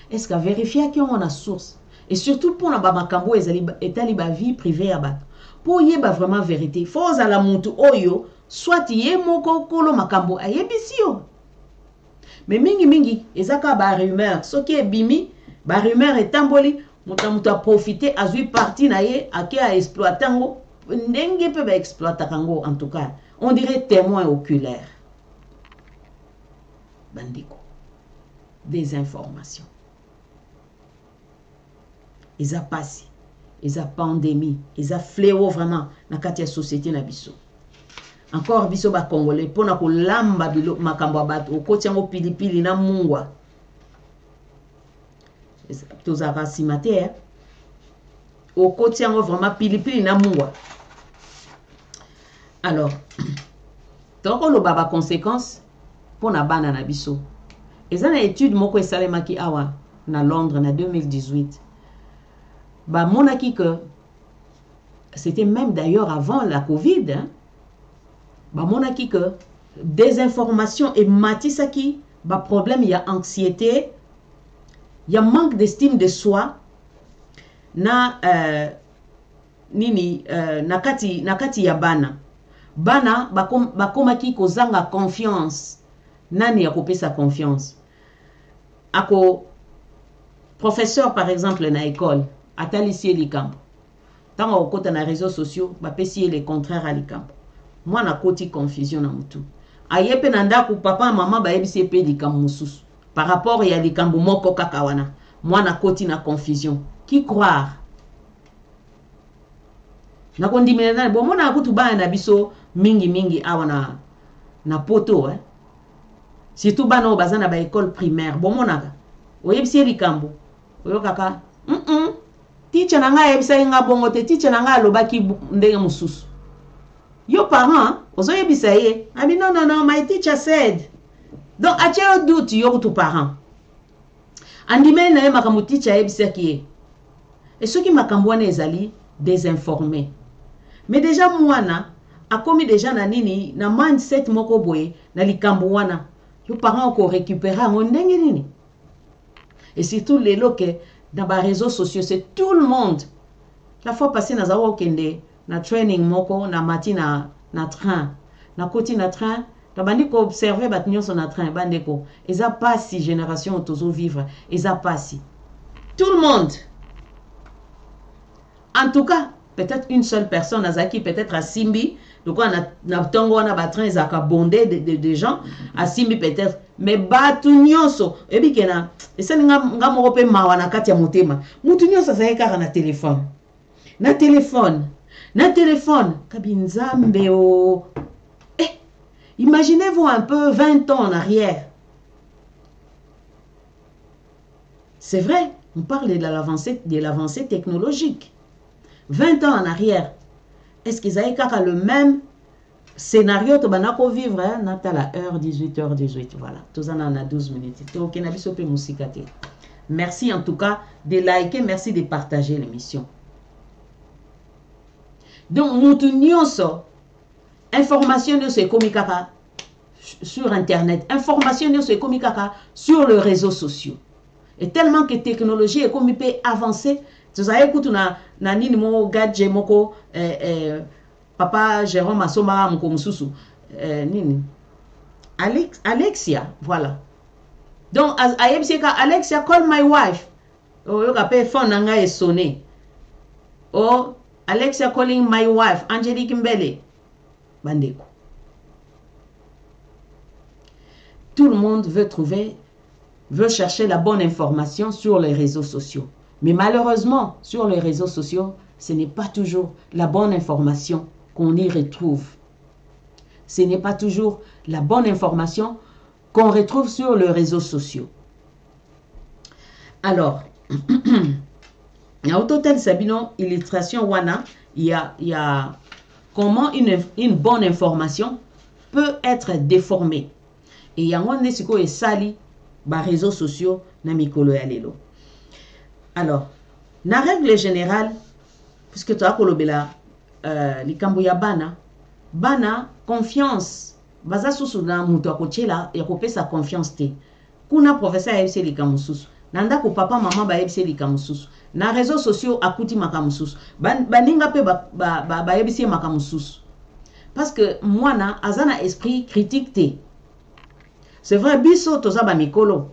Est-ce que vérifier qui on a source? Et surtout pour na ba makambo ezali etali ba vie privée ya bato. Pour yeba vraiment vérité. Faut za la mutu oyo soit ye moko kolo makambo ayebisi yo. Mais mingi ezaka ba rumeur soki ebimi ba rumeur etamboli mutu a profiter azui parti na ye ake a exploiter ngo ndenge pe ba exploiter kango. En tout cas on dirait témoin oculaire bandiko des informations eza pasi eza pandémie eza fléau vraiment na kati ya société na biso. Encore biso ba congolais pona ko lamba bilo makambo abato okoti yango pilipili na mungwa tozaka simate okoti yango vraiment pilipili na mungwa. Alors toko lo baba conséquence pona bana na biso eza na étude moko esalemaki awa na Londres na 2018 ba monaki que c'était même d'ailleurs avant la Covid hein? Ba monaki que des informations et matisaki ba problème il y a anxiété, il y a manque d'estime de soi na nakati ya bana bakomaki kozanga confiance. Nani akopesa confiance ako professeur par exemple na école atalisie likambo tango okota na réseaux sociaux bapesi les contraires à likambo. Moi na koti confusion na mutu ayepe na ndako papa mama bayebisi pe likambo mususu par rapport ya likambo moko kaka wana. Moi na koti na confusion qui croire na kondimela na bo mona kutu bana na biso mingi awa na poto hein. Surtout bana o bazana ba école primaire bo monaka oyebisi likambo oyo kaka teacher na nga yebisa nga bongo te teacher na nga alobaki ndenge mususu. Yo parent, ozo yebisa ye. Abi non, my teacher said. Donc, a tu doute yo tu parent. Andimel na ye makambo teacher yebisa ki. Et ceux qui makambwana ezali désinformés. Mais déjà mwana a commis déjà na nini na mindset moko boye na likambo wana. Yo parent ko récupérer ngo ndenge nini. Et surtout les loke dans les réseaux sociaux, c'est tout le monde. La fois passée na zawo kende na training moko na mati na train na koti na train na bandi ko observer bat nyonso na train bandeko eza pas si génération tozo vivre eza pas si tout le monde. En tout cas peut-être une seule personne azaki peut-être à Simbi donc on na tongo na ba train zaka bondé de gens à Simbi peut-être mais batu nyonso ebikena esa nga moko pe mawa na kati ya motema mutu nyonso sa kaka na téléphone kabinzambe o. Imaginez-vous un peu 20 ans en arrière. C'est vrai, on parle de l'avancée technologique. 20 ans en arrière. Est-ce qu'ils avaient le même scénario to banako vivre hein? Nata la heure 18h18 voilà. Tous en a 12 minutes. Merci en tout cas de liker, merci de partager l'émission. Donc mutu nyonso information de ce komikaka sur internet, information est comme sur les réseaux sociaux. Et tellement que technologie est comme peut avancer, tu sais écoute na nini mo gadget moko papa Jérôme Asoma moko mususu nini Alexia, voilà. Donc Alexia, call my wife. Oh, yo kapé phone nanga est sonné. Oh, Alexia calling my wife, Angelique Mbele. Bandeko. Tout le monde veut chercher la bonne information sur les réseaux sociaux. Mais malheureusement, sur les réseaux sociaux, ce n'est pas toujours la bonne information qu'on y retrouve. Ce n'est pas toujours la bonne information qu'on retrouve sur les réseaux sociaux. Alors, il y a au total, Sabino, illustration Wana, il y a comment une bonne information peut être déformée. Et il y a un siko et sali ba réseaux sociaux na mikolo ya lelo. Alors, na règle générale, puisque tu as kolobela likambo ya bana confiance baza susu na mutu akochela ya kopesa confiance te. Kuna professeur ya yebise likambo susu. Nanda ko papa maman ba yebise likambo susu. Na réseaux sociaux akuti makambo susu. Baninga pe ba yebise makambo susu. Parce que mwana azana esprit critique te. C'est vrai, biso toza ba mikolo.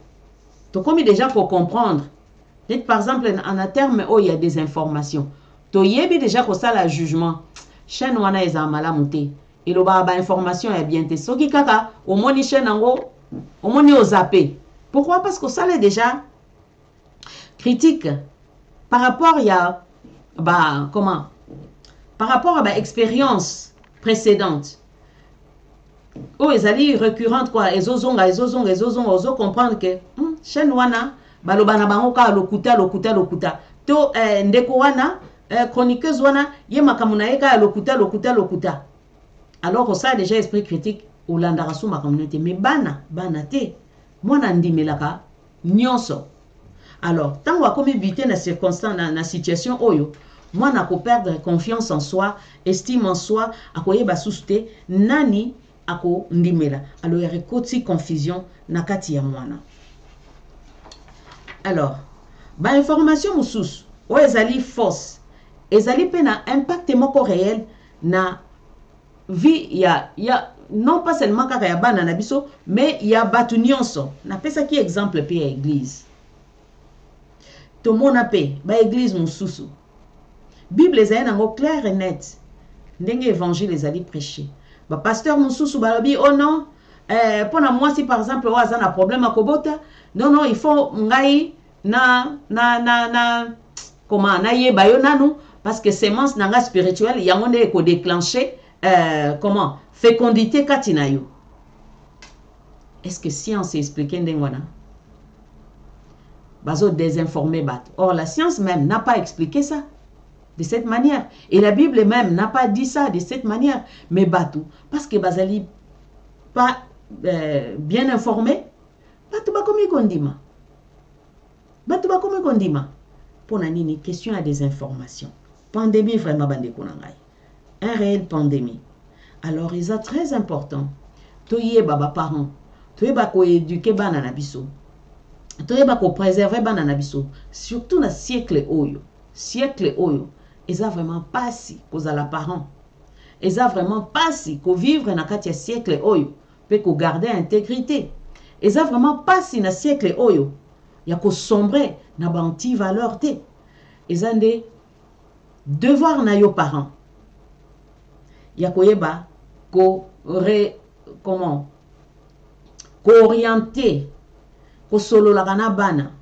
To komi déjà pour comprendre. Peut-être par exemple en un terme où il y a des informations. To yebi déjà ko ça la jugement. Chaîne wana eza malamu te. Et le ba information est bien te. Soki kaka au moni chaîne ngo au moni au zappé. Pourquoi? Parce que ça l'est déjà critique par rapport à par rapport à expérience précédente. Oh, ils allaient récurrente quoi, ils osent comprendre que chaîne wana balobana bango ka lokuta to ndeko wana chroniqueuse wana ye makamuna eka lokuta. Alors que ça déjà esprit critique au landarasu makamuna te, mais bana te mwana ndimelaka nyonso. Alors tant wa komi bité na circonstance na situation oyo mwana ko perdre confiance en soi, estime en soi, akoyeba susute nani ako ndimela. Alors il y a une confusion na kati ya mwana. Alors ba information mususu o ezali fausse, ezali pe na impact moko réel na vie ya non pas seulement kaka ya bana na biso, mais ya batu nyonso. Na pesa ki exemple pe ya église. To mona pe ba église mususu. Bible ezali nango clair et net. Ndenge évangile ezali prêcher. Ba pasteur mususu balobi oh non pour moi si par exemple oza na problème à kobota non il faut ngai comment na yeba yo nanu parce que sémence nanga spirituelle yango nde ko déclencher comment fécondité katina yo. Est-ce que science explique ndengwana bazo désinformer bat. Or la science même n'a pas expliqué ça de cette manière. Et la Bible même n'a pas dit ça de cette manière. Mais batou, parce que bazali pas bien informé, batou ba komi kondima. Batou ba komi kondima. Pour nanini, question à des informations. Pandémie vraiment bande konangai. Un réel pandémie. Alors, il est très important. Toye baba parents. Toye ba ko éduquer bana na biso. Toye ba ko préserver bana na biso. Surtout na siècle oyo. Siècle oyo. Ils ont vraiment pas si cause à la parent. Ils ont vraiment pas si qu'on vivre dans quatre siècle oyo, peut qu'on garder intégrité. Ils ont vraiment pas si dans siècle oyo, il y a qu'on sombrer dans banti valeur té. Ils ont des devoirs na yo parents. Il y a qu'on yeba qu'on comment qu'on orienter qu'on solo la kana bana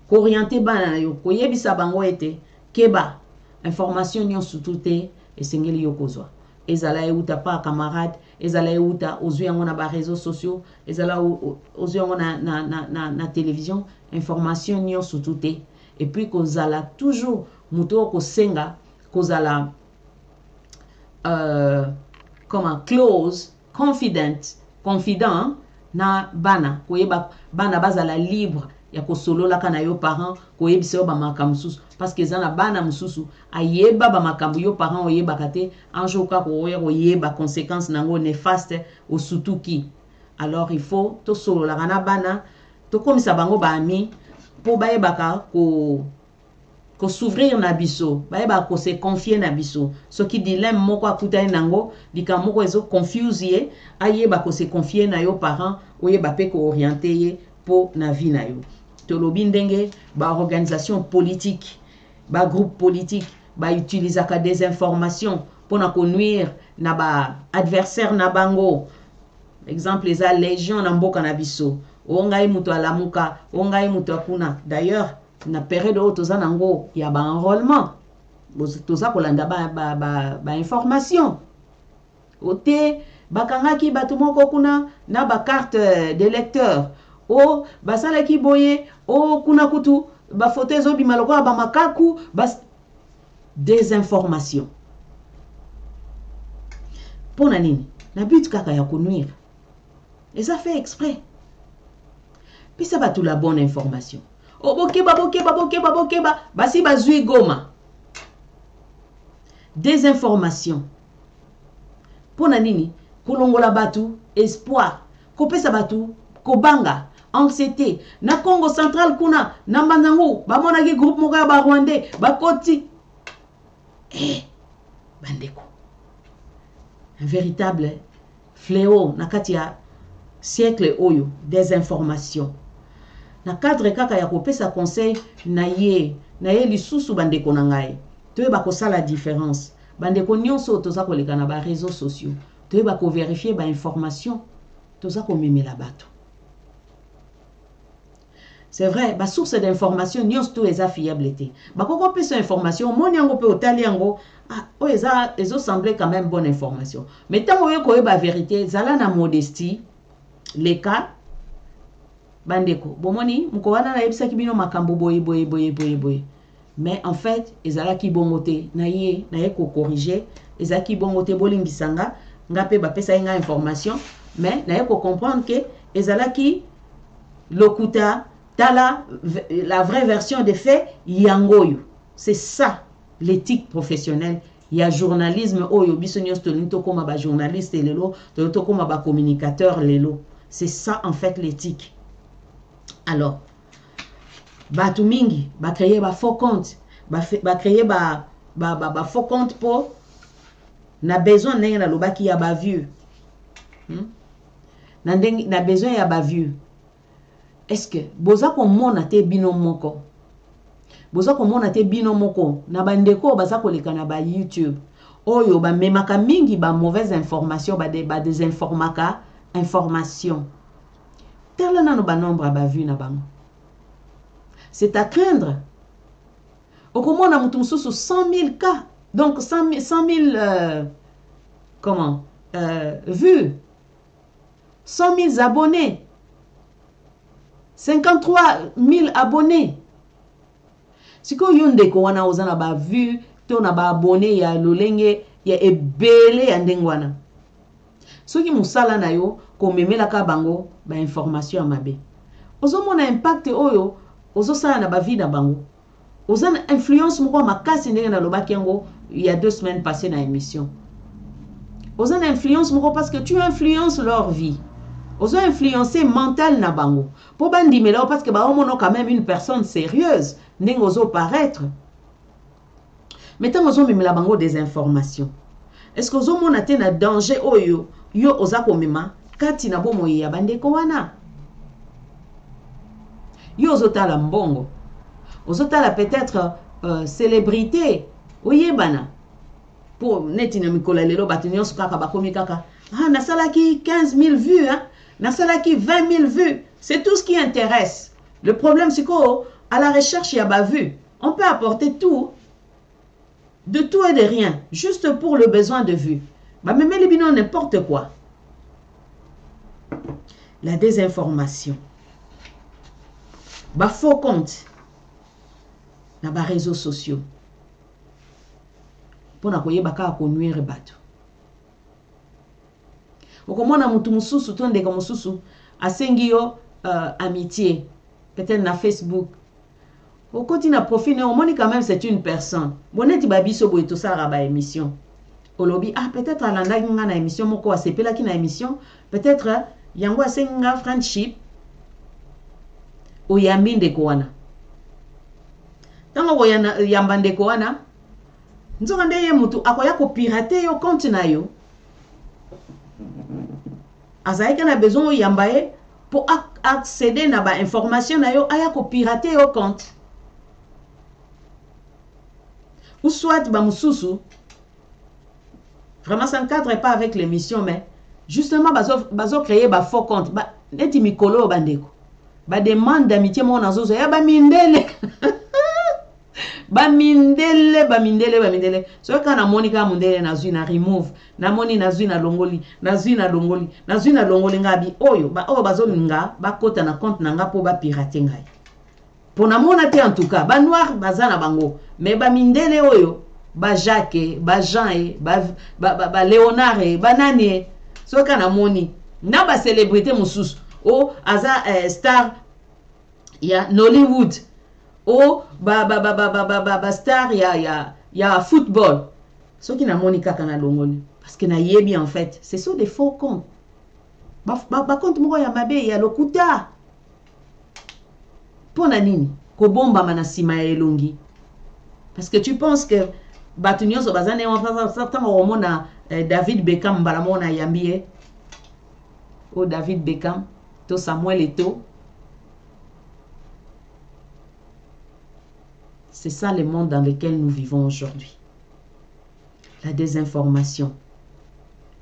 qu'on orienter bana na yo qu'on yebi sa bango ete keba information nyon sutute esengeli yokozwa ezala euta pa camarade ezala euta ozu yango na ba réseaux sociaux ezala ozu yango na télévision information nyon sutute et puis kozala toujours muto ko senga kozala comment close confident na bana koyeba bana bazala libre ya kosolola kana yo parents koyebisa yo ba makambo mususu parce que zana bana mususu ayeba ba makambo yo parents oyeba kate anjoka ko yeba conséquences nango néfaste au sutuki Alors il faut to solo la gana bana to comme ça bango ba ami pour ba baka ko s'ouvrir na biso ba ba ko se confier na biso ce qui dilemme moko akuta nango dika moko ezo confuse ye aye ba ko se confier na yo parents oye ba pe ko orienter ye po na vie na yo to lobi ndenge ba organisation politique ba groupe politique ba utilisaka des informations pour na ko nuire na ba adversaire na bango. Exemple les légion na mboka na biso ongai muto alamuka ongai muto akuna. D'ailleurs na période où toza nango ya ba enrôlement toza kolanda ba information ote bakangaki bato moko kuna na ba carte d'électeur o basalaki boye o kuna kutu ba photo ezo bima lokola ba makaku bas des informations pour nini na but kaka ya konuire. Et ça fait exprès. Puis ça va tout la bonne information. Oh, bokeba. Basi bazui goma. Des informations. Pour nanini, kolongola batu, espoir. Kopesa batu, kobanga, anxiété. Na Congo central kuna, na Manango, ba monaki groupe moka ba Rwandais, ba Koti. Bandeko. Un véritable fléau na katia siècle oyo des informations. Na cadre kaka ya kopesa conseil na ye lisusu bandeko na ngai. Toyeba ko sala différence. Bandeko nyonso toza koleka na ba réseaux sociaux. Toyeba ko vérifier ba information. Toza ko memela bato. C'est vrai, ba source d'information nyonso to eza fiabilité. Ba koko pesa information moni yango pe otali yango o ezo semblait quand même bonne information. Mais tant oyo koyeba vérité, zala na modestie. Les cas bandeko bomoni muko wana na yebisa kibino makambo boye mais en fait ezalaki bongote na ye ko corriger ezaki bongote bolingisanga ngape ba pesa nga information mais na ye ko comprendre que ezalaki lokuta tala la vraie version des faits yangoyo. C'est ça l'éthique professionnelle. Il y a journalisme oyo biso nyos to linto koma ba journaliste lelo to koma ba communicateur lelo. C'est ça en fait l'éthique. Alors, batu mingi, ba créer ba faux compte, ba créer ba faux compte pour na besoin na lobaki ya ba vue. Na besoin ya ba vue. Est-ce que boza ko mona te bino moko? Boza ko mona te bino moko na bandeko baza ko leka na ba YouTube. Oyo ba memaka mingi ba mauvaise information ba désinformaka information. Tel nano ba nombre ba vu na bango. C'est à craindre. Okomona mutu mususu 100 000 cas. Donc 100 000 vues. 100 000 abonnés. 53 000 abonnés. Siko yonde ko wana ozana ba vues, to na ba abonnés ya lolenge ya ebele ya ndengwana. Soki musala na yo ko memela ka bango ba information mabe. Ozo mona impact oyo ozo sala na ba vie na bango. Ozo na influence moko makasi ndenge na lobaki yango il y a 2 semaines passées na émission. Ozo na influence moko parce que tu influences leur vie. Ozo influencer mental na bango. Po bandimela parce que ba omono quand même une personne sérieuse ndenge ozo paraître. Mais tant ozo memela bango des informations. Est-ce que ozo mona te na danger oyo yo oza komema kati na bomo ya bandeko wana? Yo ozotala mbongo. Ozotala peut-être célébrité. Oyebana. Pour neti na mikola lelo batinyo kaka bakomi kaka. Ah, nasalaki 15 000 vues, hein? Nasalaki 20 000 vues. C'est tout ce qui intéresse. Le problème c'est qu'à la recherche il y a ba vues. On peut apporter tout. De tout et de rien. Juste pour le besoin de vues. Bah, même les binons n'importe quoi. La désinformation. Bah, faux compte. Dans les réseaux sociaux. Pour na koye baka konuire bato. Okomona mutu mususu tonde ka mususu asengi yo amitié. Peut-être na Facebook. Au côté na profil, on moni quand même c'est une personne. Boneti babiso boy to sara ba émission. Olobi ah peut-être alanda nga na émission moko asepela ki na émission, peut-être yango asenga friendship oyambi ndeko wana tango yamba ndeko wana nzoka nde ye mutu akoya kopirate yo compte na yo azalaki na besoin oyamba ye pour accéder na ba information na yo aya kopirate yo compte ou soit ba mususu vraiment ça ne cadre pas avec l'émission mais justement bazo créer ba faux compte ba neti mikolo bandeko ba demande d'amitié mo nazozo ya ba mindele bamindele so kana monika mundele nazwi na remove na moni nazwi na longoli ngabi oyo bazolinga bakota na compte nanga po ba pirate ngai pona mona te en tout cas ba noir bazana bango mais bamindele oyo ba Jacques ba Jean ba Léonard ba nani so kana moni na ba célébrité mususu o aza star ya Nollywood o ba star ya football ce qui na monika kana longoli parce que na yebi en fait ce sont des faux comptes ba compte moko ya mabe ya lokuta pona nini ko bomba mana sima ya elongi parce que tu penses que batunyo so bazane en certain moment David Beckham balamona yambie o David Beckham to Samuel Eto'o. C'est ça le monde dans lequel nous vivons aujourd'hui. La désinformation.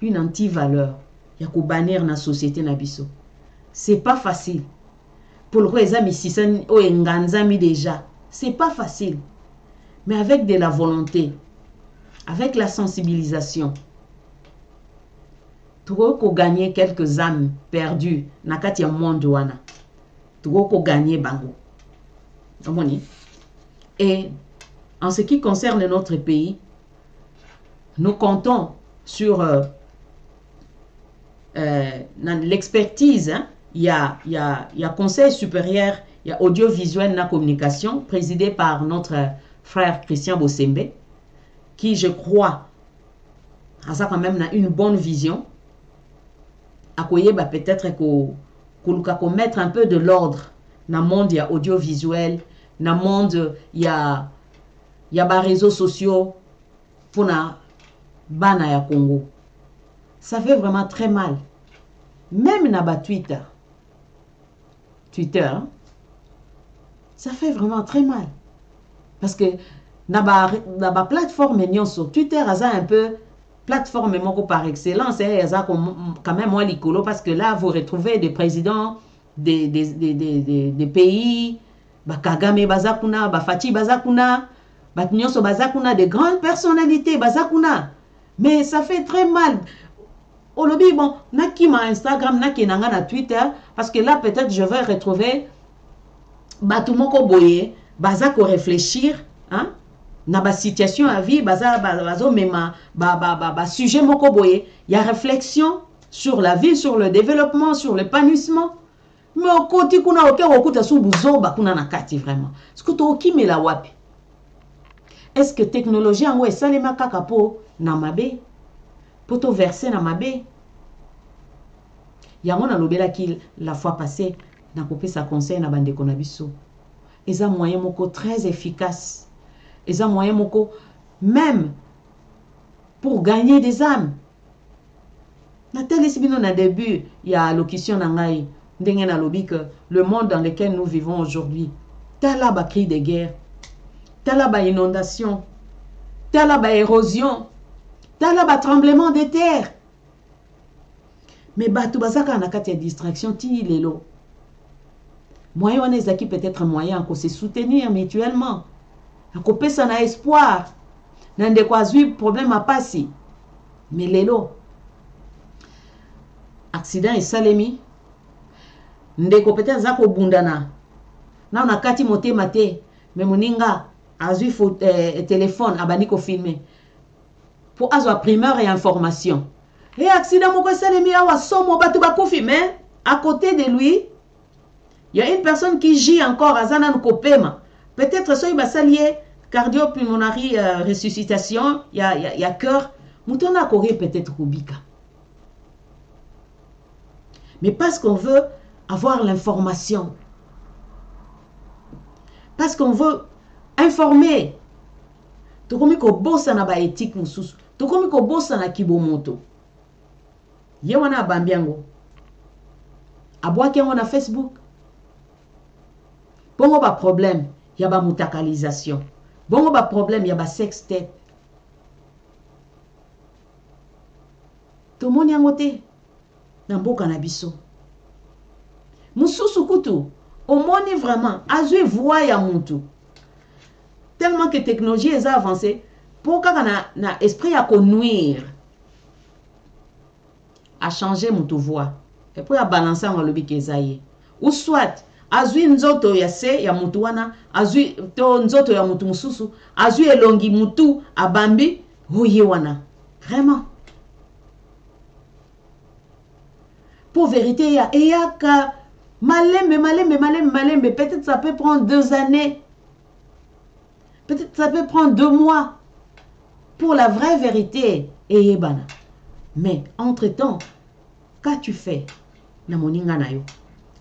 Une anti-valeur. Il y a qu'au bannir dans la société nabiso. C'est pas facile. Pour le coup, les amis, si c'est déjà. C'est pas facile. Mais avec de la volonté, avec la sensibilisation, tu peux gagner quelques âmes perdues dans le monde. Tu peux gagner bango. Et en ce qui concerne notre pays, nous comptons sur l'expertise. Il y a Conseil supérieur, il y a audiovisuel et la communication, présidé par notre frère Christian Bosembe, qui, je crois, a ça quand même une bonne vision. À quoi peut-être qu'on mettre un peu de l'ordre dans le monde audiovisuel. Dans le monde, il y a des réseaux sociaux pour na bana ya Congo. Ça fait vraiment très mal. Même dans Twitter. Hein? Ça fait vraiment très mal. Parce que dans la plateforme sur Twitter, il y a un peu plateforme par excellence. Il y a quand même moins l'icolo parce que là, vous retrouvez des présidents des pays. Kagame bazakuna, Fati bazakuna, Nyonso bazakuna, de grandes personnalités bazakuna. Mais ça fait très mal. Au lobby, bon, naki ma Instagram, naki nanga na Twitter, parce que là peut-être je vais retrouver batumoko boye, bazako réfléchir, hein, na ba situation à vie, bazo mema, sujet moko boye, il y a réflexion sur la vie, sur le développement, sur l'épanouissement. Mais au côté qu'on a aucun recours à sous bouzo, bakuna na kati vraiment. Est-ce que tu as me la wapi? Est-ce que technologie en ouais ça les makaka po na mabe? Pour te verser na mabe? Yango na lobela ki la fois passée na kopé sa conseil na bande konabiso. Et un moyen moko très efficace. Et un moyen moko même pour gagner des âmes. Na télé sibino na début, il y a locution na ngai. Que le monde dans lequel nous vivons aujourd'hui, t'as là cri de guerre, t'as là inondation, t'as là érosion, t'as là tremblement de terre. Mais tout bazaka na kati ya distraction ti lelo. Moyen on est qui peut-être moyen qu'on se soutenir mutuellement, qu'on pesa na espoir, n'ande kwa zui problème à passer. Mais lelo accident et salemi. Ndeko peut-être zako bundana na on a kati moté maté mais moninga azui téléphone abaniko filmer pour azwa primeur et information et accident moko salemi awa somo batu bakufi mais à côté de lui il y a une personne qui gît encore azana nkopema peut-être so iba salier cardio-pulmonary ressuscitation il y a cœur mutona coré peut-être kubika. Mais parce qu'on veut avoir l'information. Parce qu'on veut informer. Tokomi ko bossa na ba éthique mususu. Tokomi ko bossa na kibomoto. Ye wana bambiango. Abwaki yango na Facebook. Bongo ba problème, ya ba mutakalisation. Bongo ba problème, ya ba sextape. Tomoni yango te na mboka na biso. Mususu kutu, omoni vraiment azui voix ya mutu. Tellement que technologie est avancée, pour kaka na esprit ya ko nuire. A changer mutu voix. Et puis a balancer en lobi kezaye. Ou soit azui nzoto ya se ya mutu wana, azui to nzoto ya mutu mususu, azui elongi mutu abambi huye wana. Vraiment. Pour vérité, il y a que malembe, peut-être ça peut prendre 2 années. Peut-être ça peut prendre 2 mois. Pour la vraie vérité, mais entre-temps, qu'as-tu fait?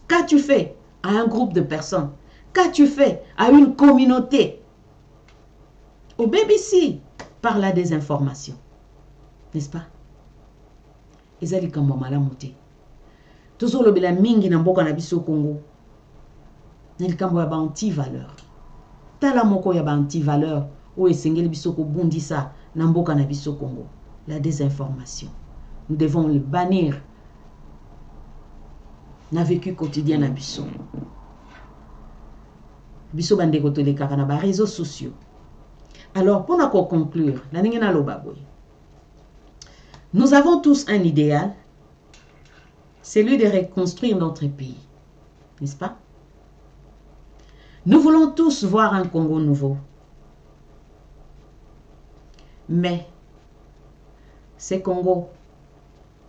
Qu'as-tu fait à un groupe de personnes? Qu'as-tu fait à une communauté? Au BBC, par la désinformation. N'est-ce pas? Ezali kamba mouté. Toujours le bela mingi na mboka na biso Congo. Na likambo ya ba anti-valeur. Tala moko ya ba anti-valeur o esengeli biso ko bundisa na mboka na biso Congo. La désinformation. Nous devons le bannir. Na vécu quotidien na biso. Biso bande ko tolekaka na ba réseaux sociaux. Alors pour na conclure, la ningi na loba boy. Nous avons tous un idéal. C'est celui de reconstruire notre pays. N'est-ce pas? Nous voulons tous voir un Congo nouveau. Mais, ce Congo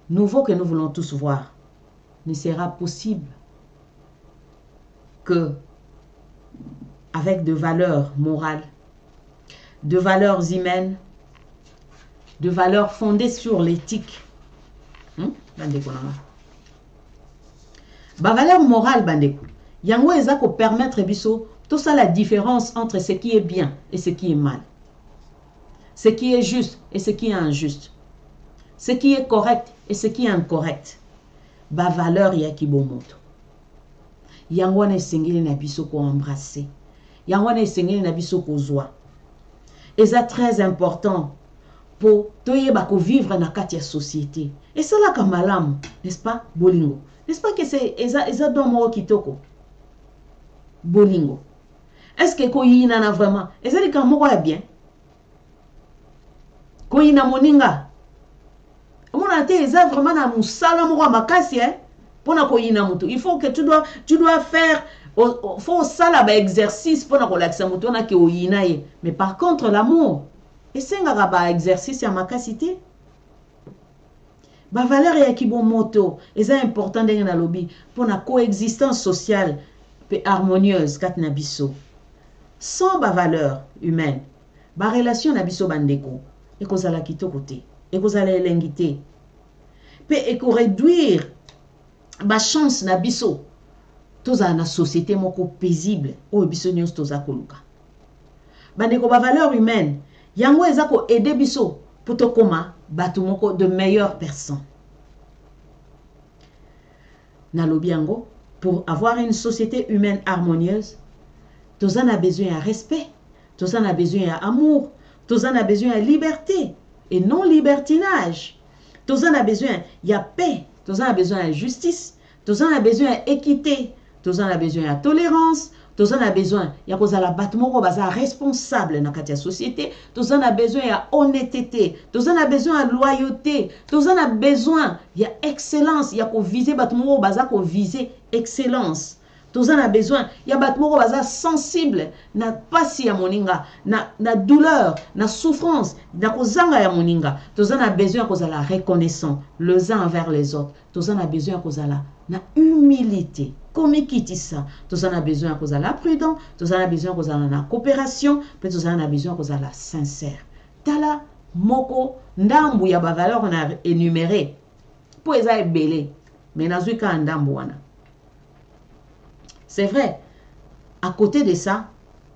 nouveau que nous voulons tous voir ne sera possible que avec de valeurs morales, de valeurs humaines, de valeurs fondées sur l'éthique. Ba valeur morale bandeko. Yango eza ko permettre biso tout ça la différence entre ce qui est bien et ce qui est mal. Ce qui est juste et ce qui est injuste. Ce qui est correct et ce qui est incorrect. Ba valeur ya kibomoto. Yango na sengeli na biso ko embrasser. Yango na sengeli na biso ko zwa. Eza très important pour toyeba ko vivre na kati ya société. Et ça la kamalam, n'est-ce pas? Bolingo. N'est-ce pas que c'est Eza Domo Kitoko? Bolingo. Est-ce que Koyina na vraiment? Eza di kamoko ya bien? Koyina moninga? Mona te Eza vraiment na musala moko makasi pona Koyina mutu. Il faut que tu dois faire faut sala ba exercice pona kolakisa mutu na ke oyina ye. Mais par contre l'amour, esengaka ba exercice ya makasité. Ba valeur ya kibomoto est important dans la lobby pour la coexistence sociale et harmonieuse kat na biso. Sans ba valeur humaine, ba relation na biso bandeko et kozala kitoko te, et kozala elengite. Pe et ko réduire ba chance na biso toza na société moko paisible o biso nyos toza koluka. Bandeko ba valeur humaine, yango eza ko aider biso pour to koma batu moko de meilleures personnes. Nalobiango, pour avoir une société humaine harmonieuse, tous en a besoin de respect, tous en a besoin d'amour, tous en a besoin de liberté et non libertinage. Tous en a besoin de paix, tous en a besoin de justice, tous en a besoin d'équité, tous en a besoin de tolérance. Tous en a besoin, il y a la battement ko baza responsable dans la société. Tous en a besoin, il y a honnêteté. Tous en a besoin de loyauté. Tous en a besoin, il y a excellence. Il y a ko viser battement ko baza ko viser excellence. Tous en a besoin, il y a battement ko baza sensible na pasi ya moninga, na douleur, na souffrance, na ko zanga ya moninga. Tous en a besoin ko la reconnaissant les uns envers les autres. Tous en a besoin ko na humilité. Comme ça, tous en a besoin qu'on a la prudence, tous en a besoin qu'on a la coopération, puis tous en a besoin qu'on a la sincère. Tala moko ndambu ya ba valeur on a énuméré. Pour eza belé, Mais nazui ka ndamboana. C'est vrai. À côté de ça,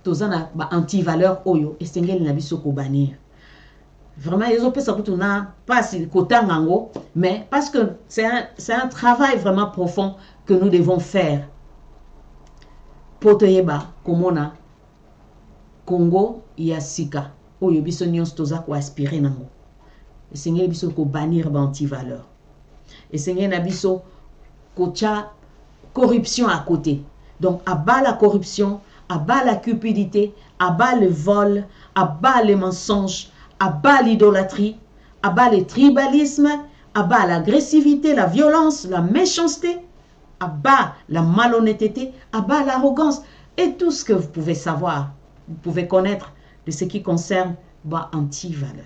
tozana ba anti-valeur oyo esengeli na biso ko bannir. Vraiment, ils ont fait ça pour pas si kotangango, mais parce que c'est un travail vraiment profond que nous devons faire. Potoyeba, komona, Congo, Yasika, oyo biso nyons toza ko aspirer nango. Esengeli biso ko bannir ba anti-valeur. Esengeli na biso ko tcha corruption à côté. Donc, à bas la corruption, à bas la cupidité, à bas le vol, à bas les mensonges, à bas l'idolâtrie, à bas le tribalisme, à bas l'agressivité, la violence, la méchanceté, à bas la malhonnêteté, à bas l'arrogance et tout ce que vous pouvez savoir, vous pouvez connaître de ce qui concerne bas anti-valeur.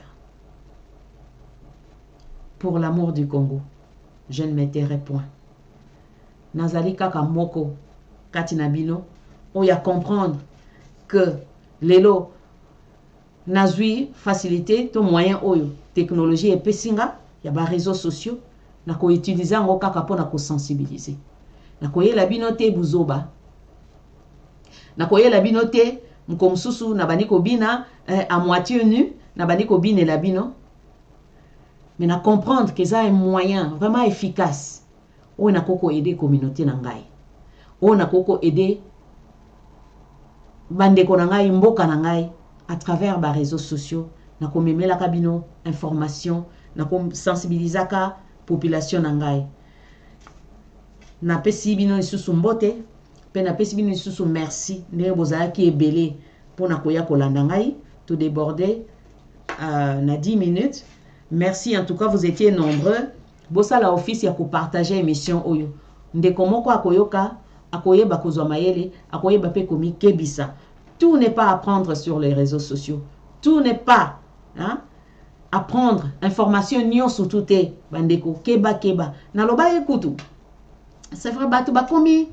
Pour l'amour du Congo, je ne m'étairai point. Nazali kaka moko katinabino, on y a comprendre que lelo nazui facilité ton moyen oyo technologie et pesinga ya ba réseaux sociaux na ko utiliser ngo kaka pona ko sensibiliser na ko yela bino te buzoba na ko yela bino te mkomsusu na bani ko bina à moitié nu na bani ko bine la bino mais na comprendre que ça est un moyen vraiment efficace on na koko aider communauté na ngai on na koko aider bande ko na ngai mboka na ngai à travers les réseaux sociaux, na komeme la kabino information, na kom sensibiliser ka population nangai. Na pesi bino isusu mbote, pe na pesi bino isusu merci, ne bozala ki ebele pour na koya kolanda ngai, tout déborder na 10 minutes. Merci en tout cas, vous étiez nombreux. Bossa la office ya ko partager émission oyo. Ndeko moko akoyoka, akoyeba kozwa mayele, akoyeba pe komi kebisa. Tout n'est pas à prendre sur les réseaux sociaux. Tout n'est pas à prendre. Information nyon sous tout est. Bandeko, keba. Naloba ekutu. C'est vrai, batu bakomi.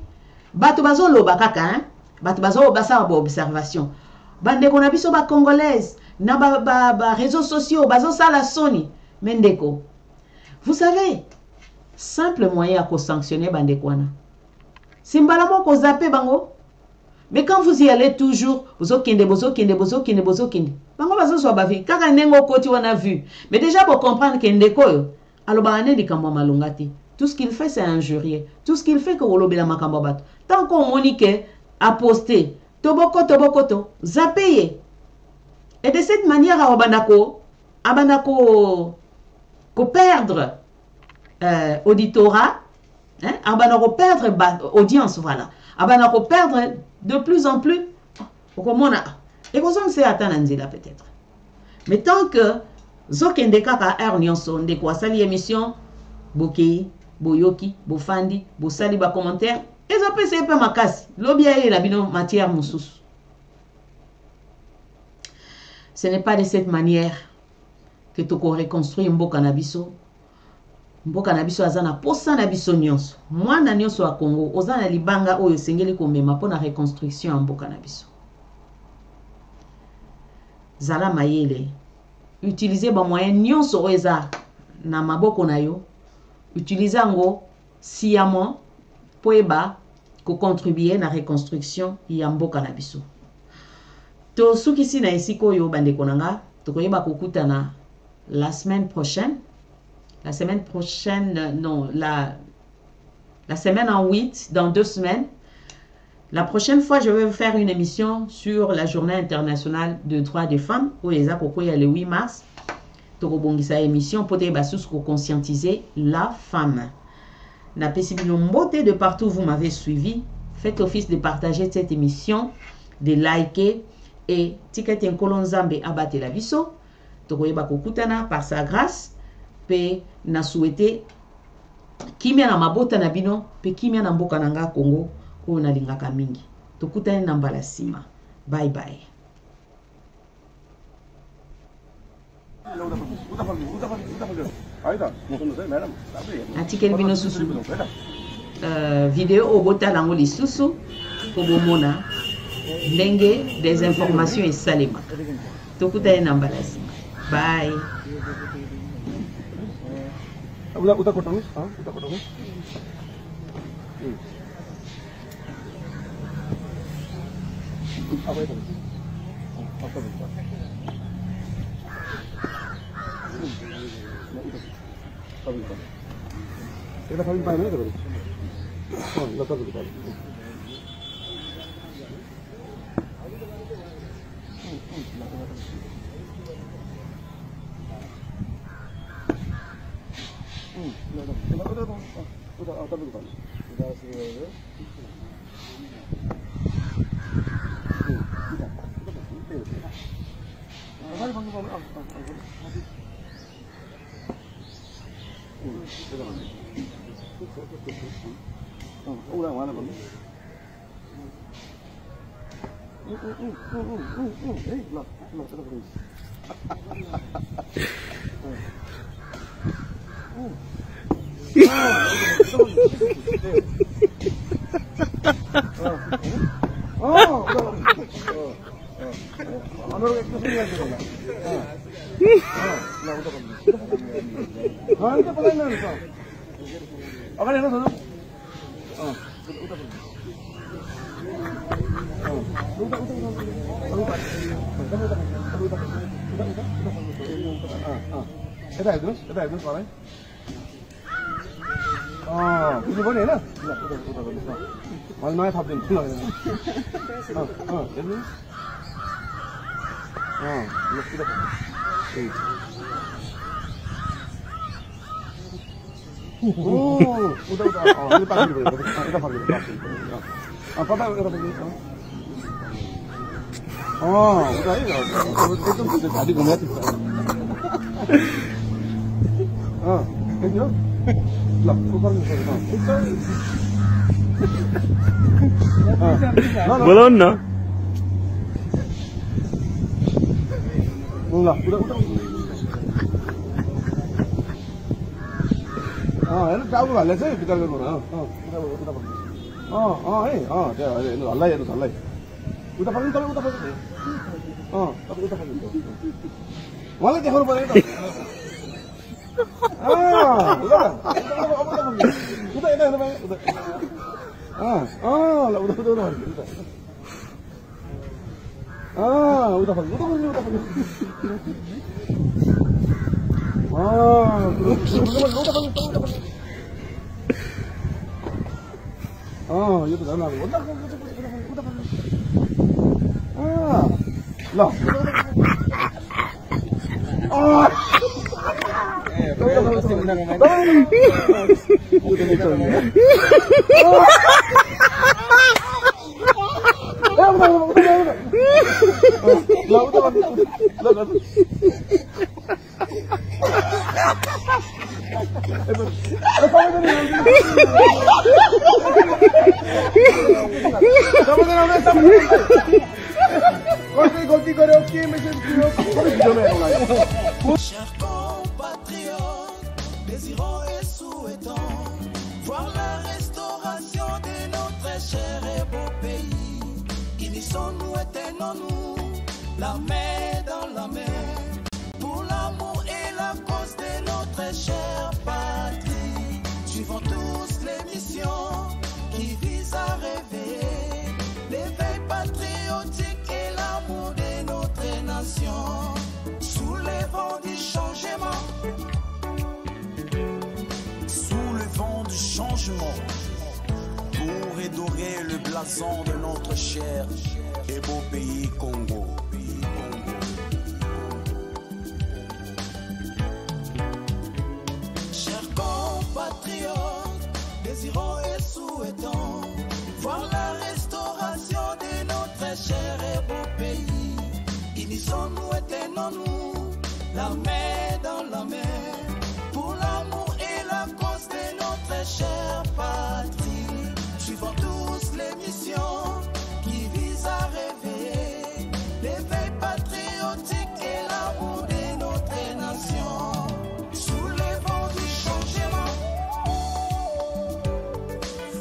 Batu bazo loba kaka, hein. Batu bazo basa ba observation. Bandeko na biso ba congolaise. Na ba réseaux sociaux. Bazo sala soni. Mendeko. Vous savez, simple moyen à ko sanctionner bandeko wana. Simbala moko zappe bango. Mais quand vous y allez toujours, bozo kende. Bango bazo so bavi. Kaka nengo koti wana vu. Mais déjà pour comprendre kende koyo, aloba ane di kamwa malungati. Tout ce qu'il fait c'est injurier. Tout ce qu'il fait que wolobe la makambo bat. Tant qu'on monique a posté toboko zapeye. Et de cette manière abandako ko perdre auditorat, hein, abandako perdre audience voilà. Abandako perdre de plus en plus, et vous en savez attendre peut-être. Mais tant que Zokende kaka nyonso ndeko asali émission, bokei, boyoki, bofandi, bosali ba commentaire, et ça peut c'est pas makasi. Lobia et la bino matière mususu. Ce n'est pas de cette manière que tu reconstruis mboka na biso. Mboka na biso azana posa na biso nyonso. Mwana nyonso a Congo ozana libanga oyo sengeli komema pona reconstruction mboka na biso. Zala mayele. Utiliser ba moyen nyonso oeza na maboko na yo. Utiliser ngo sciemment poeba ko contribuer na reconstruction ya mboka na biso. To sukisi na esiko yo bandeko nanga tokoyeba kokutana la semaine prochaine. La semaine prochaine, non, la semaine en 8, dans 2 semaines. La prochaine fois, je vais vous faire une émission sur la journée internationale de droits des femmes. Où les il y a le 8 mars. Torobongisa émission pour conscientiser la femme. Na pesibino mbote de partout vous m'avez suivi. Faites office de partager cette émission, de liker et ticket en kolonzambe abate la biso. Toroyeba kokutana par sa grâce. Pe na souhaité kimia na mabota na bino pe kimia na mboka nanga Congo ko na lingaka mingi tokutane na mbala sima. Bye bye. Article bino susu vidéo obota lango li susu ko bomona ndenge des informations et salema tokutane na mbala sima. Bye. Udah kotor, Kita paling paling itu. Oh, lepas itu. Udah mana bang? Lah, terus. Kita terus paling. Ini boleh lah. Udah. Mana yang habis tu lah. Jadi. Kita. Udah. Ini pakai dulu. Kita pakai dulu. Apa tak kita pakai? Udah ini. Itu sudah tadi gua lihat. Ini. Lah, belum no? Udah. Ini tahu lah, lesnya kita lihat mana. Ini Allah ya, Allah. Udah pakai. Tapi kita pakai. Malah dia harus pakai itu. Udah. Itu dah lah. Chers compatriotes, désirons et souhaitons voir la restauration de notre cher et beau pays. Unissons-nous et tenons-nous la main dans la main pour l'amour et la cause de notre chère patrie. Suivons tous les missions qui visent à réveiller l'éveil patriotique et l'amour de notre nation. Sous le vent du changement, pour redorer le blason de notre cher et beau pays Congo. Chers compatriotes, désirons et souhaitons voir la restauration de notre cher et beau pays. Unissons-nous et tenons-nous la main dans la main pour l'amour et la cause de notre chère patrie. Suivons tous les missions qui visent à réveiller l'éveil patriotique et l'amour de notre nation. Sous les vents du changement,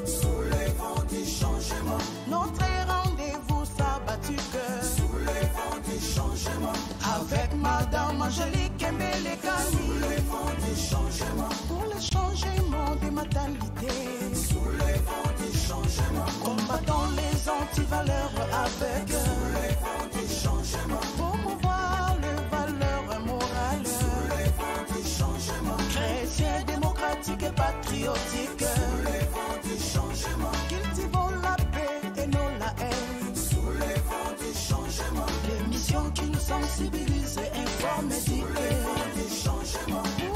sous les vents du changement, notre rendez-vous s'abattu que sous les vents du changement, avec Madame Angélique et Mélégani. Sous les vents du changement, pour le changement des mentalités. Sous les vents sensibiliser, informer, éduquer. Des changements.